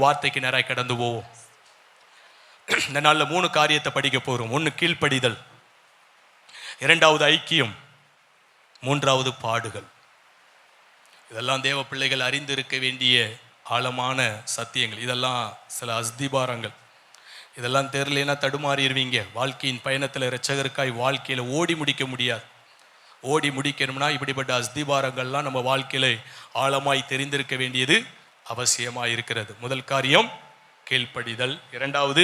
வார்த்தைக்கு நேராக கடந்து போவோம். இந்த நாளில் 3 காரியத்தை படிக்க போகிறோம். 1 கீழ்ப்படிதல், 2வது ஐக்கியம், 3வது பாடுகள். இதெல்லாம் தேவ பிள்ளைகள் அறிந்திருக்க வேண்டிய ஆழமான சத்தியங்கள். இதெல்லாம் சில அஸ்திபாரங்கள். இதெல்லாம் தெரியலனா தடுமாறிடுவீங்க. வாழ்க்கையின் பயணத்தில் இரட்சகருக்காய் வாழ்க்கையில் ஓடி முடிக்க முடியாது. ஓடி முடிக்கணும்னா இப்படிப்பட்ட அஸ்திபாரங்கள்லாம் நம்ம வாழ்க்கையில ஆழமாய் தெரிந்திருக்க வேண்டியது அவசியமாக இருக்கிறது. முதல் காரியம் கீழ்ப்படிதல், 2வது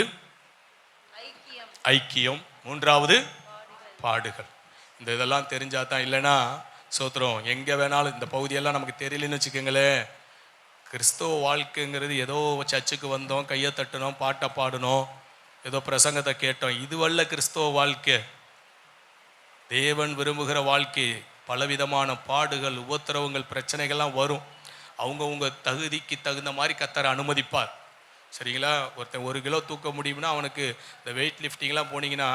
ஐக்கியம், 3வது பாடுகள். இதெல்லாம் தெரிஞ்சாதான். இல்லைன்னா சோத்திரம் எங்கே வேணாலும் இந்த பகுதியெல்லாம் நமக்கு தெரியலன்னு வச்சுக்கோங்களேன். கிறிஸ்தவ வாழ்க்கைங்கிறது ஏதோ சர்ச்சுக்கு வந்தோம், கையை தட்டினோம், பாட்டை பாடினோம், ஏதோ பிரசங்கத்தை கேட்டோம், இதுவல்ல கிறிஸ்தவ வாழ்க்கை. தேவன் விரும்புகிற வாழ்க்கை. பலவிதமான பாடுகள், உபத்திரவங்கள், பிரச்சனைகள்லாம் வரும். அவங்கவுங்க தகுதிக்கு தகுந்த மாதிரி கர்த்தர் அனுமதிப்பார். சரிங்களா? ஒருத்தன் 1 கிலோ தூக்க முடியும்னா அவனுக்கு இந்த வெயிட் லிஃப்டிங்லாம் போனீங்கன்னா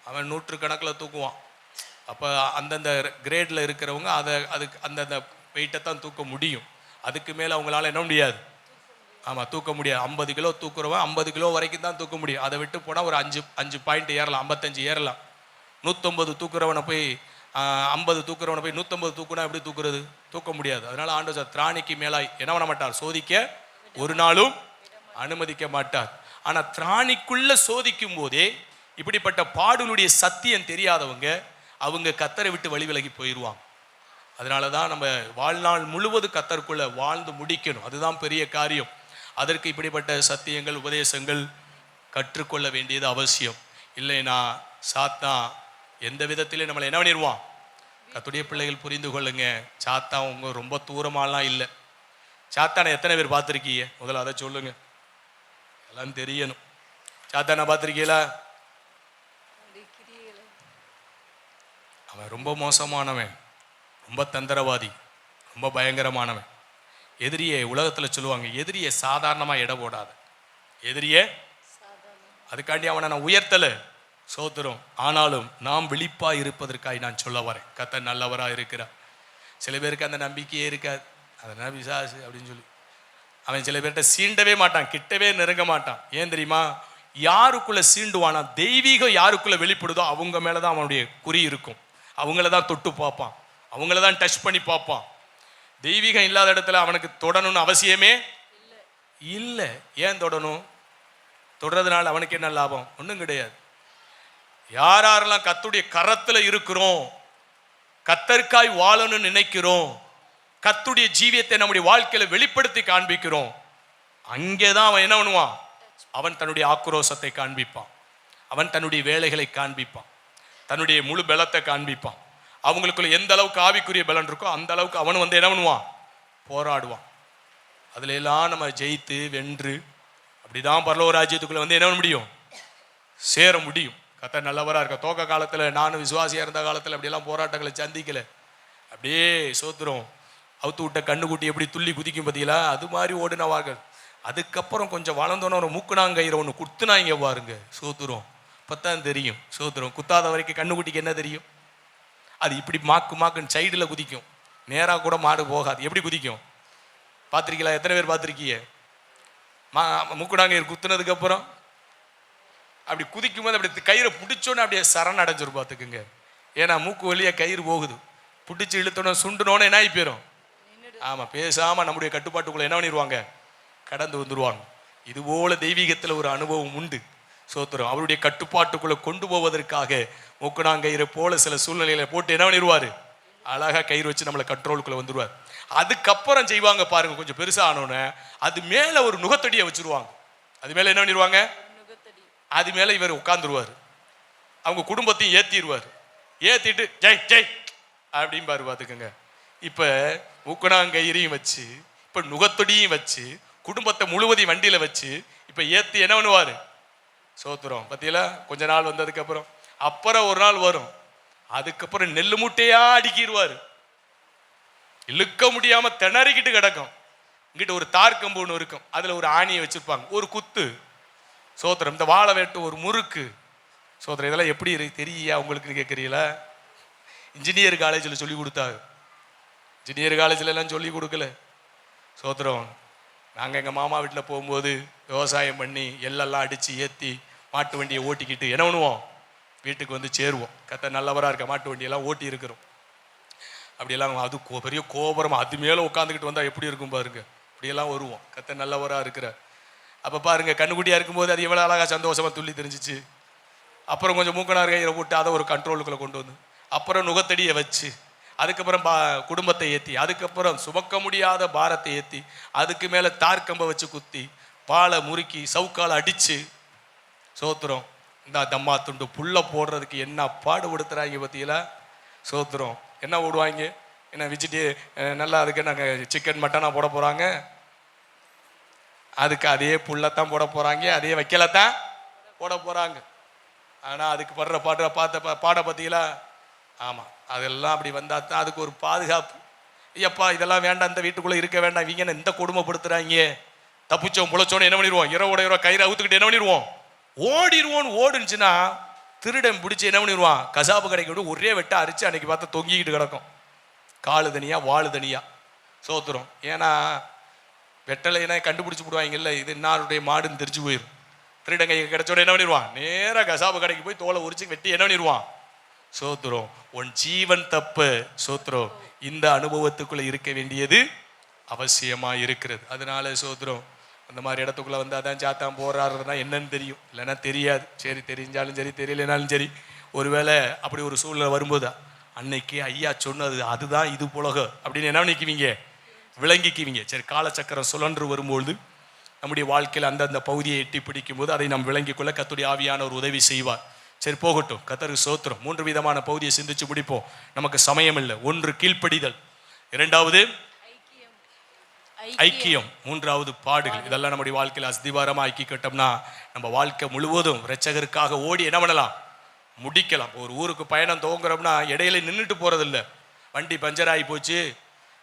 அவன் 100 கணக்கில் தூக்குவான். அப்போ அந்தந்த கிரேடில் இருக்கிறவங்க அதுக்கு அந்தந்த வெயிட்டை தான் தூக்க முடியும். அதுக்கு மேலே அவங்களால என்ன முடியாது. ஆமாம், தூக்க முடியாது. 50 கிலோ தூக்குறவன் 50 கிலோ வரைக்கும் தான் தூக்க முடியும். அதை விட்டு போனால் ஒரு 5 பாயிண்ட் ஏறலாம், 55 ஏறலாம். 150 தூக்குறவனை போய் 50 தூக்குறவனை போய் 150 தூக்குனா எப்படி தூக்குறது? தூக்க முடியாது. அதனால ஆண்டவர் திராணிக்கு மேலாய் என்ன பண்ண மாட்டார், சோதிக்க ஒரு நாளும் அனுமதிக்க மாட்டார். ஆனால் திராணிக்குள்ள சோதிக்கும் போதே இப்படிப்பட்ட பாடுகளுடைய சத்தியம் தெரியாதவங்க அவங்க கர்த்தரை விட்டு வழி விலகி போயிடுவாங்க. அதனால தான் நம்ம வாழ்நாள் முழுவதும் கர்த்தருக்குள்ள வாழ்ந்து முடிக்கணும். அதுதான் பெரிய காரியம். அதற்கு இப்படிப்பட்ட சத்தியங்கள், உபதேசங்கள் கற்றுக்கொள்ள வேண்டியது அவசியம். இல்லைன்னா சாத்தான் எந்த விதத்திலே நம்மளை என்ன பண்ணிடுவான். கர்த்தருடைய பிள்ளைகள் புரிந்து கொள்ளுங்க, சாத்தான் உங்க ரொம்ப தூரமாலாம் இல்லை. சாத்தானை எத்தனை பேர் பார்த்துருக்கீங்க? முதல்ல அதை சொல்லுங்க. எல்லாம் தெரியணும். சாத்தானை பார்த்துருக்கீங்களா? அவன் ரொம்ப மோசமானவன், ரொம்ப தந்திரவாதி, ரொம்ப பயங்கரமானவன். எதிரியை உலகத்தில் சொல்லுவாங்க, எதிரியை சாதாரணமாக இட போடாத. எதிரியே அதுக்காண்டி அவனை நான் உயர்த்தலை, சோத்திரம். ஆனாலும் நாம் விழிப்பாக இருப்பதற்காக நான் சொல்ல வரேன். கர்த்தர் நல்லவராக இருக்கிறார். சில பேருக்கு அந்த நம்பிக்கையே இருக்காது. அதனால் விசாசு அப்படின்னு சொல்லி அவன் சில பேர்கிட்ட சீண்டவே மாட்டான், கிட்டவே நெருங்க மாட்டான். ஏன் தெரியுமா? யாருக்குள்ளே சீண்டுவானா, தெய்வீகம் யாருக்குள்ளே வெளிப்படுதோ அவங்க மேலே தான் அவனுடைய குறி இருக்கும். அவங்கள தான் தொட்டு பார்ப்பான், அவங்கள தான் டச் பண்ணி பார்ப்பான். தெய்வீகம் இல்லாத இடத்துல அவனுக்கு தொடணும்னு அவசியமே இல்லை. ஏன் தொடணும்? தொடறதுனால அவனுக்கு என்ன லாபம்? ஒன்றும் கிடையாது. யாரெல்லாம் கர்த்தருடைய கரத்தில் இருக்கிறோம், கர்த்தருக்காய் வாழணும்னு நினைக்கிறோம், கர்த்தருடைய ஜீவியத்தை நம்முடைய வாழ்க்கையில வெளிப்படுத்தி காண்பிக்கிறோம், அங்கேதான் அவன் என்ன பண்ணுவான்? அவன் தன்னுடைய ஆக்ரோஷத்தை காண்பிப்பான், அவன் தன்னுடைய வேலைகளை காண்பிப்பான், தன்னுடைய முழு பலத்தை காண்பிப்பான். அவங்களுக்குள்ள எந்த அளவுக்கு ஆவிக்குரிய பலன் இருக்கோ அந்த அளவுக்கு அவன் வந்து என்ன பண்ணுவான்? போராடுவான். அதுல எல்லாம் நம்ம ஜெயித்து வென்று அப்படிதான் பரலோக ராஜ்யத்துக்குள்ள வந்து என்ன பண்ண முடியும்? சேர முடியும். கர்த்தர் நல்லவராக இருக்க. துவக்க காலத்தில் நானும் விசுவாசியாக இருந்த காலத்தில் அப்படியெல்லாம் போராட்டங்களை சந்திக்கல. அப்படியே சோத்திரம் அவுத்து விட்ட கண்ணுக்குட்டி எப்படி துள்ளி குதிக்கும் பார்த்தீங்களா? அது மாதிரி ஓடினவார்கள். அதுக்கப்புறம் கொஞ்சம் வளர்ந்தோன்னு ஒரு மூக்குனாங்கயிறு ஒன்று குத்துனா இங்கே பாருங்க, சோத்துரும் இப்போத்தான் தெரியும். சோத்துரும் குத்தாத வரைக்கும் கண்ணுக்குட்டிக்கு என்ன தெரியும்? அது இப்படி மாக்குன்னு சைடில் குதிக்கும், நேராக கூட மாடு போகாது. எப்படி குதிக்கும் பார்த்துருக்கீங்களா? எத்தனை பேர் பார்த்துருக்கீங்க? மூக்குனாங்கயிறு குத்துனதுக்கப்புறம் அப்படி குதிக்கும் போது அப்படி கயிறை பிடிச்சோன்னு அப்படியே சரண் அடைஞ்சிரும் பார்த்துக்குங்க. ஏன்னா மூக்கு வழியாக கயிறு போகுது. பிடிச்சி இழுத்தோன்னு சுண்டுனோன்னு என்ன ஆகி போயிடும்? ஆமாம், பேசாமல் நம்முடைய கட்டுப்பாட்டுக்குள்ளே என்ன பண்ணிடுவாங்க? கடந்து வந்துடுவாங்க. இதுபோல தெய்வீகத்தில் ஒரு அனுபவம் உண்டு. சோத்திரம் அவருடைய கட்டுப்பாட்டுக்குள்ளே கொண்டு போவதற்காக மூக்குனாங்கயிறு போல சில சூழ்நிலையில போட்டு என்ன பண்ணிடுவார்? அழகாக கயிறு வச்சு நம்மளை கண்ட்ரோலுக்குள்ளே வந்துடுவார். அதுக்கப்புறம் செய்வாங்க பாருங்க, கொஞ்சம் பெருசாக ஆனோன்னு அது மேலே ஒரு நுகத்தடியை வச்சுருவாங்க. அது மேலே என்ன பண்ணிடுவாங்க? அது மேலே இவர் உட்காந்துருவார். அவங்க குடும்பத்தையும் ஏற்றிடுவார். ஏற்றிட்டு ஜெய் ஜெய் அப்படின்னு பாரு பார்த்துக்கோங்க. இப்போ மூக்குனாங்கயிறையும் வச்சு, இப்போ நுகத்தொடியும் வச்சு, குடும்பத்தை முழுவதையும் வண்டியில் வச்சு இப்போ ஏற்றி என்ன பண்ணுவார்? சோத்துறோம் பார்த்தீங்களா? கொஞ்ச நாள் வந்ததுக்கப்புறம் அப்புறம் ஒரு நாள் வரும், அதுக்கப்புறம் நெல் மூட்டையா அடுக்கிடுவார். இழுக்க முடியாம திணறிக்கிட்டு கிடக்கும். இங்கிட்ட ஒரு தார்க்கம்பு ஒன்று இருக்கும், அதில் ஒரு ஆணியை வச்சிருப்பாங்க, ஒரு குத்து. சோத்திரம் இந்த வாழை வெட்டு ஒரு முறுக்கு. சோத்திரம் இதெல்லாம் எப்படி தெரியா உங்களுக்கு கேட்குறீங்களா? இன்ஜினியர் காலேஜில் சொல்லி கொடுத்தாங்க. இன்ஜினியர் காலேஜில் எல்லாம் சொல்லி கொடுக்கல. சோத்திரம் நாங்கள் எங்கள் மாமா வீட்டில் போகும்போது விவசாயம் பண்ணி எள்ளெல்லாம் அடித்து ஏற்றி மாட்டு வண்டியை ஓட்டிக்கிட்டு என்ன பண்ணுவோம், வீட்டுக்கு வந்து சேருவோம். கர்த்தர் நல்லவராக இருக்க, மாட்டு வண்டியெல்லாம் ஓட்டி இருக்கிறோம். அப்படியெல்லாம் அது பெரிய கோபுரமாக அது மேலே உட்காந்துக்கிட்டு வந்தால் எப்படி இருக்கும் பாருங்க. அப்படியெல்லாம் வருவோம். கர்த்தர் நல்லவராக இருக்கிற. அப்போ பாருங்க, கண்ணுக்குட்டியாக இருக்கும்போது அது எவ்வளோ அழகாக சந்தோஷமாக துள்ளி தெரிஞ்சிச்சு. அப்புறம் கொஞ்சம் மூக்கனார் கையில் போட்டு அதை ஒரு கண்ட்ரோலுக்குள்ளே கொண்டு வந்து, அப்புறம் நுகத்தடியை வச்சு, அதுக்கப்புறம் குடும்பத்தை ஏற்றி, அதுக்கப்புறம் சுமக்க முடியாத பாரத்தை ஏற்றி, அதுக்கு மேலே தார்க்கம்பை வச்சு குத்தி, பாலை முறுக்கி சவுக்கால் அடித்து சோத்துறோம். இந்த தம்மா துண்டு புல்லை போடுறதுக்கு என்ன பாடுபடுத்துகிறாங்க பார்த்தீங்களா? சோத்துறோம். என்ன ஓடுவாங்க, என்ன வச்சுட்டு நல்லா அதுக்கு நாங்கள் சிக்கன் மட்டனாக போட போகிறாங்க, அதுக்கு அதே புல்லத்தான் போட போகிறாங்க, அதே வைக்கலத்தான் போட போகிறாங்க. ஆனால் அதுக்கு படுற பாட பார்த்தீங்களா? ஆமாம், அதெல்லாம் அப்படி வந்தால் தான் அதுக்கு ஒரு பாதுகாப்பு. ஐயப்பா இதெல்லாம் வேண்டாம், இந்த வீட்டுக்குள்ளே இருக்க வேண்டாம், இவங்க இந்த கொடுமைப்படுத்துகிறாங்க. தப்பிச்சோம் புழைச்சோன்னு என்ன பண்ணிடுவோம், இரவோட கயிறு அவுத்துக்கிட்டு என்ன பண்ணிடுவோம், ஓடிடுவோன்னு. ஓடுனுச்சுன்னா திருடன் பிடிச்சி என்ன பண்ணிடுவான், கசாப்பு கடைக்கு விட்டு ஒரே வெட்ட அரிச்சு அன்னைக்கு பார்த்தா தொங்கிக்கிட்டு கிடக்கும், காலு தனியாக வாழு தனியாக. சோத்துறோம். ஏன்னா வெட்டலைன்னா கண்டுபிடிச்சி விடுவாங்கல்ல, இது இன்னாருடைய மாடுன்னு தெரிஞ்சு போயிடும். திருடன் கை கிடைச்சோட என்ன பண்ணிடுவான், நேராக கசாப்பு கடைக்கு போய் தோலை உரிச்சு வெட்டி என்ன பண்ணிடுவான். சோத்துறோம். உன் ஜீவன் தப்பு. சோத்துறோம். இந்த அனுபவத்துக்குள்ள இருக்க வேண்டியது அவசியமா இருக்கிறது. அதனால சோத்துறோம். அந்த மாதிரி இடத்துக்குள்ள வந்து அதான் சாத்தான் போறாருன்னா என்னன்னு தெரியும், இல்லைன்னா தெரியாது. சரி, தெரிஞ்சாலும் சரி தெரியலனாலும் சரி, ஒருவேளை அப்படி ஒரு சூழ்நிலை வரும்போது அன்னைக்கு ஐயா சொன்னது அதுதான் இது புலக அப்படின்னு என்ன நினைக்குவீங்க, விளங்கிக்குவீங்க. சரி, காலச்சக்கரம் சுழன்று வரும்பொழுது நம்முடைய வாழ்க்கையில் அந்தந்த பகுதியை எட்டி பிடிக்கும் போது அதை நாம் விளங்கிக் கொள்ள கர்த்தருடைய ஆவியான ஒரு உதவி செய்வார். சரி, போகட்டும். கர்த்தருக்கு ஸ்தோத்திரம். 3 விதமான பகுதியை சிந்திச்சு முடிப்போம், நமக்கு சமயம் இல்லை. 1 கீழ்ப்படிதல், 2வது ஐக்கியம், 3வது பாடுகள். இதெல்லாம் நம்முடைய வாழ்க்கையில் அஸ்திவாரமாக ஆக்கிக்கிட்டோம்னா நம்ம வாழ்க்கை முழுவதும் இரட்சகருக்காக ஓடி என்ன பண்ணலாம், முடிக்கலாம். ஒரு ஊருக்கு பயணம் துவங்குறோம்னா இடையில நின்றுட்டு போறதில்லை. வண்டி பஞ்சர் ஆகி போச்சு,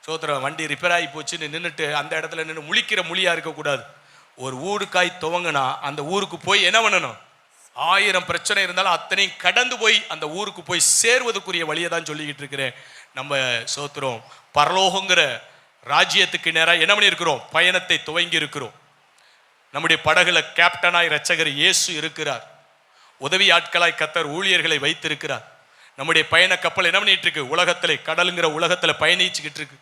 சோத்திரம், வண்டி ரிப்பேர் ஆகி போச்சுன்னு நின்றுட்டு அந்த இடத்துல நின்று முழிக்கிற மொழியா இருக்கக்கூடாது. ஒரு ஊருக்காய் துவங்கினா அந்த ஊருக்கு போய் என்ன பண்ணணும், 1000 பிரச்சனை இருந்தாலும் அத்தனையும் கடந்து போய் அந்த ஊருக்கு போய் சேர்வதற்குரிய வழியை தான் சொல்லிக்கிட்டு இருக்கிறேன். நம்ம சோத்திரம் பரலோகங்கிற ராஜ்யத்துக்கு நேராக என்ன பண்ணி இருக்கிறோம், பயணத்தை துவங்கி இருக்கிறோம். நம்முடைய படகுல கேப்டனாய் இரட்சகர் இயேசு இருக்கிறார். உதவி ஆட்களாய் கர்த்தர் ஊழியர்களை வைத்திருக்கிறார். நம்முடைய பயண கப்பல் என்ன பண்ணிட்டு இருக்கு, உலகத்திலே கடலுங்கிற உலகத்துல பயணிச்சுக்கிட்டு இருக்கு.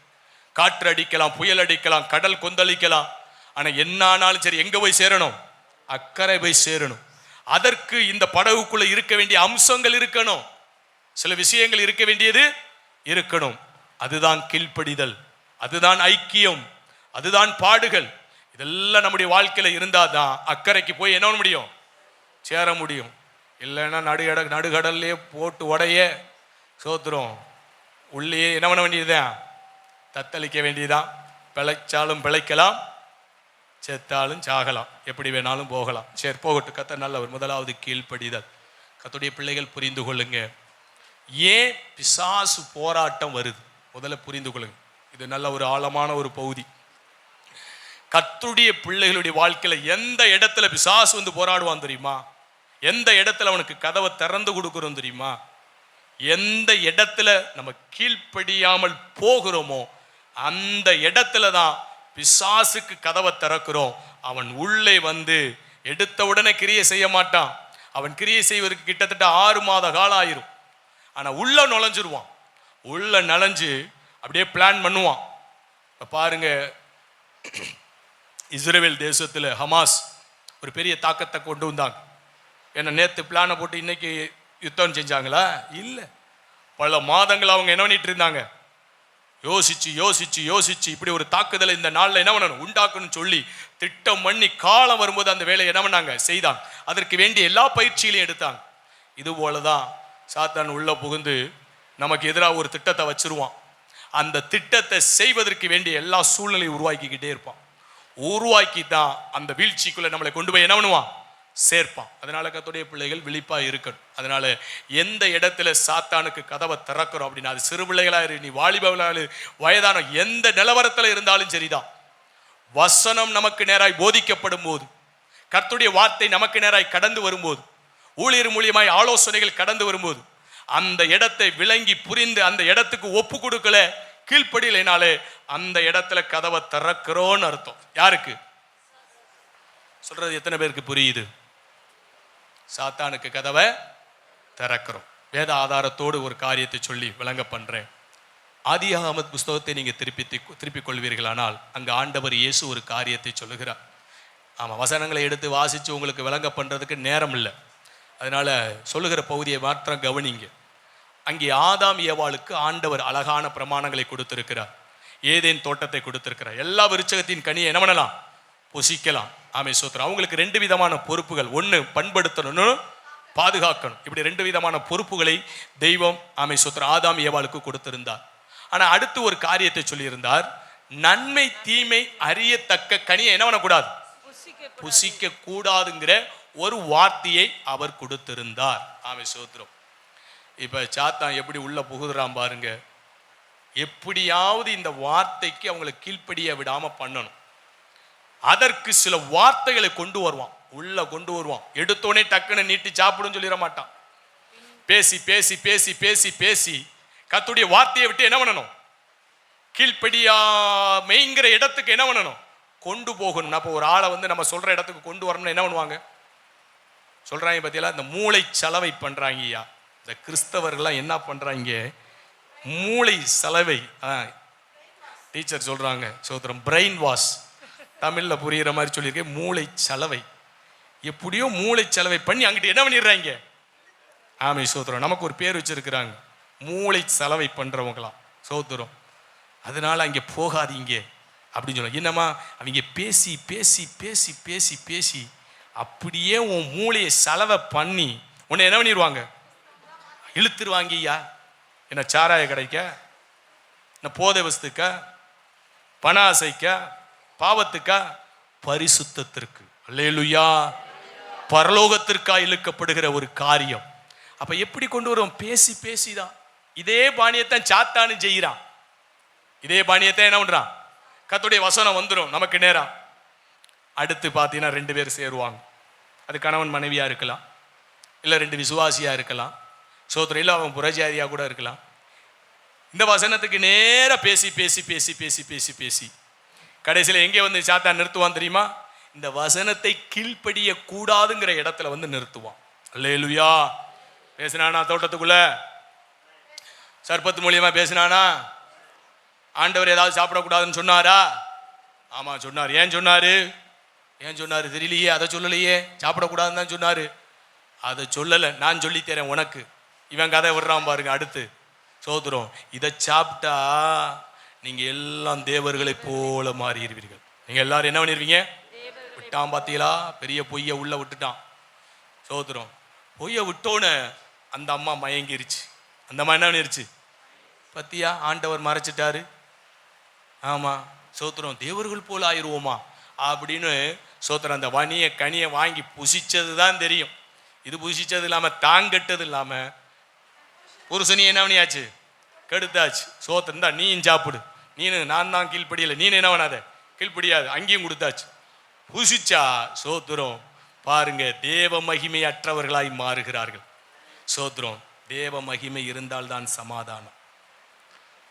காற்று அடிக்கலாம், புயல் அடிக்கலாம், கடல் கொந்தளிக்கலாம். ஆனா என்ன ஆனாலும் சரி எங்க போய் சேரணும், அக்கறை போய் சேரணும். அதற்கு இந்த படகுக்குள்ள இருக்க வேண்டிய அம்சங்கள் இருக்கணும், சில விஷயங்கள் இருக்க வேண்டியது இருக்கணும். அதுதான் கீழ்ப்படிதல், அதுதான் ஐக்கியம், அதுதான் பாடுகள். இதெல்லாம் நம்முடைய வாழ்க்கையில இருந்தாதான் அக்கறைக்கு போய் என்ன பண்ண முடியும், சேர முடியும். இல்லைன்னா நடுகடல்லையே போட்டு உடைய சோத்துரும் உள்ளே என்ன பண்ண வேண்டியதுதான், தத்தளிக்க வேண்டியதுதான். பிழைச்சாலும் பிழைக்கலாம், செத்தாலும் சாகலாம், எப்படி வேணாலும் போகலாம். சரி, போகட்டும். கர்த்தர் நல்லவர். 1வது கீழ்ப்படிதல். கர்த்தருடைய பிள்ளைகள் புரிந்து கொள்ளுங்க, ஏன் பிசாசு போராட்டம் வருது முதல்ல புரிந்து கொள்ளுங்க. இது நல்ல ஒரு ஆழமான ஒரு பகுதி. கர்த்தருடைய பிள்ளைகளுடைய வாழ்க்கையில எந்த இடத்துல பிசாசு வந்து போராடுவான் தெரியுமா, எந்த இடத்துல அவனுக்கு கதவை திறந்து கொடுக்கிறோம் தெரியுமா, எந்த இடத்துல நம்ம கீழ்ப்படியாமல் போகிறோமோ அந்த இடத்துல தான் பிசாசுக்கு கதவை திறக்கிறோம். அவன் உள்ளே வந்து எடுத்த உடனே கிரியை செய்ய மாட்டான். அவன் கிரியை செய்வதற்கு கிட்டத்தட்ட 6 மாத காலம் ஆயிரும். ஆனா உள்ள நுழைஞ்சிருவான். உள்ள நுழைஞ்சு அப்படியே பிளான் பண்ணுவான். பாருங்க, இஸ்ரேல் தேசத்துல ஹமாஸ் ஒரு பெரிய தாக்கத்தை கொண்டு வந்தாங்க. ஏன்னா நேற்று பிளானை போட்டு இன்னைக்கு யுத்தம் செஞ்சாங்களா, இல்லை. பல மாதங்கள் அவங்க என்ன பண்ணிட்டு இருந்தாங்க, யோசிச்சு யோசிச்சு யோசிச்சு இப்படி ஒரு தாக்குதலை இந்த நாளில் என்ன பண்ணணும், உண்டாக்கணும்னு சொல்லி திட்டம் பண்ணி காலம் வரும்போது அந்த வேலையை என்ன பண்ணாங்க, செய்தாங்க. அதற்கு வேண்டிய எல்லா பயிற்சிகளையும் எடுத்தாங்க. இது போலதான் சாத்தான் உள்ள புகுந்து நமக்கு எதிராக ஒரு திட்டத்தை வச்சிருவான். அந்த திட்டத்தை செய்வதற்கு வேண்டிய எல்லா சூழ்நிலையும் உருவாக்கிக்கிட்டே இருப்பான். உருவாக்கி தான் அந்த வீழ்ச்சிக்குள்ள நம்மளை கொண்டு போய் என்ன பண்ணுவான், சேர்ப்பான். அதனால கர்த்தருடைய பிள்ளைகள் விழிப்பா இருக்கணும். அதனால எந்த இடத்துல சாத்தானுக்கு கதவை திறக்கிறோம் அப்படின்னா, அது சிறு பிள்ளைகளா இரு, நீ வாலிபர்களாக, வயதான எந்த நிலவரத்தில் இருந்தாலும் சரிதான், வசனம் நமக்கு நேராய் போதிக்கப்படும் போது, கர்த்தருடைய வார்த்தை நமக்கு நேராய் கடந்து வரும்போது, ஊழியர் மூலியமாய் ஆலோசனைகள் கடந்து வரும்போது, அந்த இடத்தை விளங்கி புரிந்து அந்த இடத்துக்கு ஒப்பு கொடுக்கல, கீழ்ப்படியினாலே அந்த இடத்துல கதவை திறக்கிறோன்னு அர்த்தம். யாருக்கு? சொல்றது எத்தனை பேருக்கு புரியுது? சாத்தானுக்கு கதவை திறக்கிறோம். வேத ஆதாரத்தோடு ஒரு காரியத்தை சொல்லி விளங்க பண்றேன். ஆதியாகமத் புஸ்தகத்தை நீங்க திருப்பிக் கொள்வீர்களானால் அங்க ஆண்டவர் இயேசு ஒரு காரியத்தை சொல்லுகிறார். ஆமா, வசனங்களை எடுத்து வாசிச்சு உங்களுக்கு விளங்க பண்றதுக்கு நேரம் இல்லை. அதனால சொல்லுகிற பகுதியை மாத்திரம் கவனிங்க. அங்கே ஆதாம் ஏவாளுக்கு ஆண்டவர் அழகான பிரமாணங்களை கொடுத்திருக்கிறார். ஏதேன் தோட்டத்தை கொடுத்திருக்கிறார். எல்லா விருட்சகத்தின் கனியை என்ன பண்ணலாம்? புசிக்கலாம். ஆமே சோத்திரம். அவங்களுக்கு 2 விதமான பொறுப்புகள். ஒன்று பண்படுத்தணும், பாதுகாக்கணும். இப்படி 2 விதமான பொறுப்புகளை தெய்வம் ஆமே சோத்திரம் ஆதாம் ஏவாளுக்கு கொடுத்திருந்தார். ஆனா அடுத்து ஒரு காரியத்தை சொல்லியிருந்தார். நன்மை தீமை அறியத்தக்க கனியை என்ன பண்ணக்கூடாது? புசிக்க கூடாதுங்கிற ஒரு வார்த்தையை அவர் கொடுத்திருந்தார். ஆமே சோத்திரம். இப்ப சாத்தான் எப்படி உள்ள புகுதுறான் பாருங்க. எப்படியாவது இந்த வார்த்தைக்கு அவங்களை கீழ்ப்படிய விடாம பண்ணணும். அதற்கு சில வார்த்தைகளை கொண்டு வருவான், உள்ள கொண்டு வருவான். எடுத்தோடனே டக்குன்னு நீட்டி சாப்பிடுன்னு சொல்லிட மாட்டான். பேசி பேசி பேசி பேசி பேசி கர்த்தருடைய வார்த்தையை விட்டு என்ன பண்ணணும்? கீழ்ப்படியாமைங்கிற இடத்துக்கு என்ன பண்ணணும்? கொண்டு போகணும். அப்போ ஒரு ஆளை நம்ம சொல்ற இடத்துக்கு கொண்டு வரணும்னு என்ன பண்ணுவாங்க? சொல்றாங்க பத்தியெல்லாம் இந்த மூளை சலவை பண்றாங்க. ஐயா, இந்த கிறிஸ்தவர்கள்லாம் என்ன பண்றாங்க? மூளை சலவை. டீச்சர் சொல்றாங்க சோத்திரம், பிரெயின் வாஷ். தமிழ்ல புரியுற மாதிரி சொல்லியிருக்கேன். மூளை சலவை. எப்படியோ மூளை சலவை பண்ணி அங்கிட்டு என்ன பண்ணிடுறாங்க? ஆமை சோத்திரம். நமக்கு ஒரு பேர் வச்சிருக்கிறாங்க, மூளை சலவை பண்றவங்களாம். சோத்திரம். அதனால அங்கே போகாதீங்க அப்படின்னு சொல்லுவாங்க. என்னம்மா அவங்க பேசி பேசி பேசி பேசி பேசி அப்படியே உன் மூளையை சலவை பண்ணி உன்னை என்ன பண்ணிடுவாங்க? இழுத்துருவாங்க. ஐயா, என்ன சாராய கடைக்க, என்ன போதை வஸ்துக்கா, பண ஆசைக்கா, பாவத்துக்கா? பரிசுத்தத்திற்கு, அல்லேலூயா, பரலோகத்திற்கா இழுக்கப்படுகிற ஒரு காரியம். அப்ப எப்படி கொண்டு வரும்? பேசி பேசிதான். இதே பாணியத்தான் சாத்தானு செய்கிறான். இதே பாணியத்தை என்ன பண்றான்? கர்த்தருடைய வசனம் வந்துடும் நமக்கு நேரம். அடுத்து பார்த்தீங்கன்னா 2 பேர் சேருவாங்க. அது கணவன் மனைவியா இருக்கலாம், இல்லை 2 விசுவாசியா இருக்கலாம், சோத்திரம், இல்லை அவன் புறஜாதியா கூட இருக்கலாம். இந்த வசனத்துக்கு நேர பேசி பேசி பேசி பேசி பேசி பேசி கடைசியில் எங்கே சாத்தான் நிறுத்துவான் தெரியுமா? இந்த வசனத்தை கீழ்ப்படிய கூடாதுங்கிற இடத்துல நிறுத்துவான். அல்லேலூயா. பேசினானா? தோட்டத்துக்குள்ள சர்ப்பத்து மூலியமா பேசினானா? ஆண்டவர் ஏதாவது சாப்பிடக்கூடாதுன்னு சொன்னாரா? ஆமா சொன்னார். ஏன் சொன்னாரு? தெரியலையே. அதை சொல்லலையே. சாப்பிடக்கூடாதுன்னு தான் சொன்னாரு. அதை சொல்லலை. நான் சொல்லி தரேன் உனக்கு. இவன் கதை விடுறான் பாருங்க. அடுத்து சோதரம், இதை சாப்பிட்டா நீங்க எல்லாம் தேவர்களை போல மாறிடுவீர்கள். நீங்க எல்லாரும் என்ன பண்ணிருவீங்க? விட்டான். பார்த்தீங்களா? பெரிய பொய்ய உள்ள விட்டுட்டான். சோதரம், பொய்ய விட்டோன்னு அந்த அம்மா மயங்கிருச்சு. அந்த அம்மா என்ன பண்ணிருச்சு? பத்தியா, ஆண்டவர் மறைச்சிட்டாரு. ஆமா சோத்திரம், தேவர்கள் போல ஆயிடுவோமா அப்படின்னு சோத்திரம் அந்த கனியை வாங்கி புசிச்சது தான் தெரியும். இது புசிச்சது இல்லாம தாங்கட்டது இல்லாம புருஷனி என்ன பண்ணியாச்சு? கெடுத்தாச்சு. சோத்திரம் தான், நீயும் சாப்பிடு. நான் தான் கீழ்ப்படியலை, என்ன பண்ணாத கீழ்ப்படியாது, அங்கேயும் கொடுத்தாச்சு. புசிச்சா சோத்திரம் பாருங்க, தேவ மகிமை அற்றவர்களாய் மாறுகிறார்கள். சோத்திரம், தேவ மகிமை இருந்தால்தான் சமாதானம்.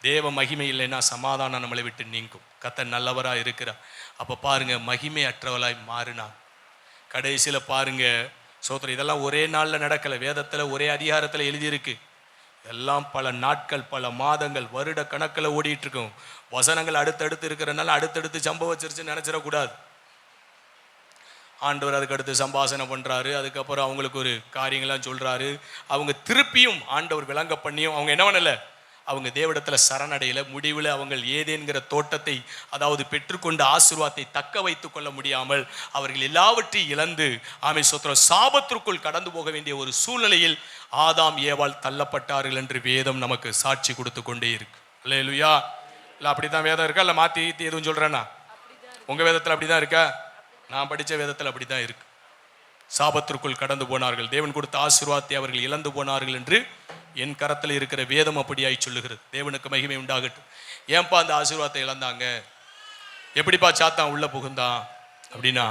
தேவ மகிமை இல்லைன்னா சமாதானம் நம்மளை விட்டு நீங்கும். கர்த்தர் நல்லவரா இருக்கிறார். அப்ப பாருங்க, மகிமை அற்றவளாய் மாறினா கடைசியில பாருங்க சோத்திரம், இதெல்லாம் ஒரே நாள்ல நடக்கல. வேதத்துல ஒரே அதிகாரத்துல எழுதியிருக்கு. எல்லாம் பல நாட்கள், பல மாதங்கள், வருட கணக்கில் ஓடிட்டு இருக்கும். வசனங்கள் அடுத்தடுத்து இருக்கிறனால அடுத்தடுத்து சம்பவிச்சிருச்சுன்னு நினைச்சிடக்கூடாது. ஆண்டவர் அதுக்கு அடுத்து சம்பாசனை பண்றாரு. அதுக்கப்புறம் அவங்களுக்கு ஒரு காரியங்கள்லாம் சொல்றாரு. அவங்க திருப்பியும் ஆண்டவர் விளங்க பண்ணியும் அவங்க என்ன பண்ணல? அவங்க தேவனிடத்துல சரணடையில. முடிவில் அவங்க ஏதேன்கிற தோட்டத்தை, அதாவது பெற்றுக்கொண்ட ஆசீர்வாதத்தை தக்க வைத்துக் கொள்ள முடியாமல் அவர்கள் எல்லாவற்றையும் இழந்து ஆமை சோத்திரம் சாபத்திற்குள் கடந்து போக வேண்டிய ஒரு சூழ்நிலையில் ஆதாம் ஏவாள் தள்ளப்பட்டார்கள் என்று வேதம் நமக்கு சாட்சி கொடுத்து கொண்டே இருக்கு. அல்லேலூயா. இல்லை அப்படித்தான் வேதம் இருக்கா? இல்லை மாற்றி எதுவும் சொல்றேன்னா? உங்க வேதத்தில் அப்படிதான் இருக்கா? நான் படித்த வேதத்தில் அப்படிதான் இருக்கு. சாபத்திற்குள் கடந்து போனார்கள், தேவன் கொடுத்த ஆசீர்வாதத்தை அவர்கள் இழந்து போனார்கள் என்று என் கரத்தில் இருக்கிற வேதம் அப்படியாய் சொல்லுகிறது. தேவனுக்கு மகிமை உண்டாகட்டும். ஏன்பா அந்த ஆசீர்வாதத்தை இழந்தாங்க? எப்படிப்பா சாத்தான் உள்ள புகுந்தான் அப்படின்னா,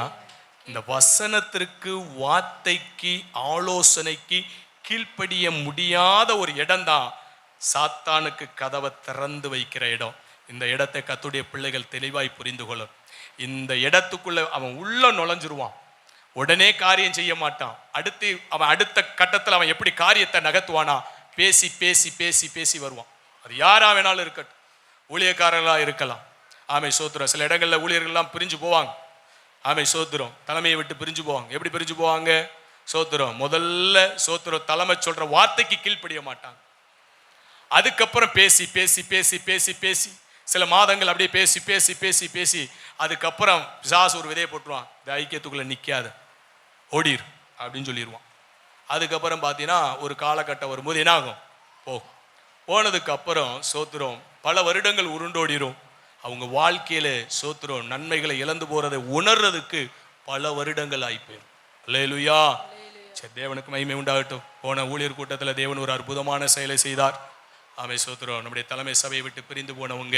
இந்த வசனத்திற்கு, வார்த்தைக்கு, ஆலோசனைக்கு கீழ்ப்படிய முடியாத ஒரு இடம்தான் சாத்தானுக்கு கதவை திறந்து வைக்கிற இடம். இந்த இடத்தை கர்த்தருடைய பிள்ளைகள் தெளிவாய் புரிந்து கொள்ளும். இந்த இடத்துக்குள்ள அவன் உள்ள நுழைஞ்சிருவான். உடனே காரியம் செய்ய மாட்டான். அவன் அடுத்த கட்டத்தில் அவன் எப்படி காரியத்தை நகர்த்துவானா, பேசி பேசி பேசி பேசி வருவான். அது யாரா வேணாலும் இருக்கட்டும், ஊழியக்காரர்களாக இருக்கலாம். ஆமை சோத்திரம். சில இடங்களில் ஊழியர்கள்லாம் பிரிஞ்சு போவாங்க. ஆமை சோத்திரம். தலைமையை விட்டு பிரிஞ்சு போவாங்க. எப்படி பிரிஞ்சு போவாங்க? சோத்திரம். முதல்ல சோத்திரம் தலைமை சொல்ற வார்த்தைக்கு கீழ்ப்படிய மாட்டாங்க. அதுக்கப்புறம் பேசி பேசி பேசி பேசி பேசி சில மாதங்கள் அப்படியே பேசி பேசி பேசி பேசி அதுக்கப்புறம் பிசாசு ஒரு விதையை போட்டுருவான். இந்த ஐக்கியத்துக்குள்ள நிற்காத, ஓடிரு அப்படின்னு சொல்லிடுவான். அதுக்கப்புறம் பார்த்தீங்கன்னா ஒரு காலகட்டம் வரும்போது என்ன ஆகும்? போனதுக்கு அப்புறம் சோத்திரம் பல வருடங்கள் உருண்டோடிரும். அவங்க வாழ்க்கையில சோத்திரம் நன்மைகளை இழந்து போறதை உணர்றதுக்கு பல வருடங்கள் ஆகி போயிடும். அல்லேலூயா. சரி, தேவனுக்கு மகிமை உண்டாகட்டும். போன ஊழியர் கூட்டத்தில் தேவன் ஒரு அற்புதமான செயலை செய்தார். ஆமை சோத்திரம். நம்முடைய தலைமை சபையை விட்டு பிரிந்து போனவங்க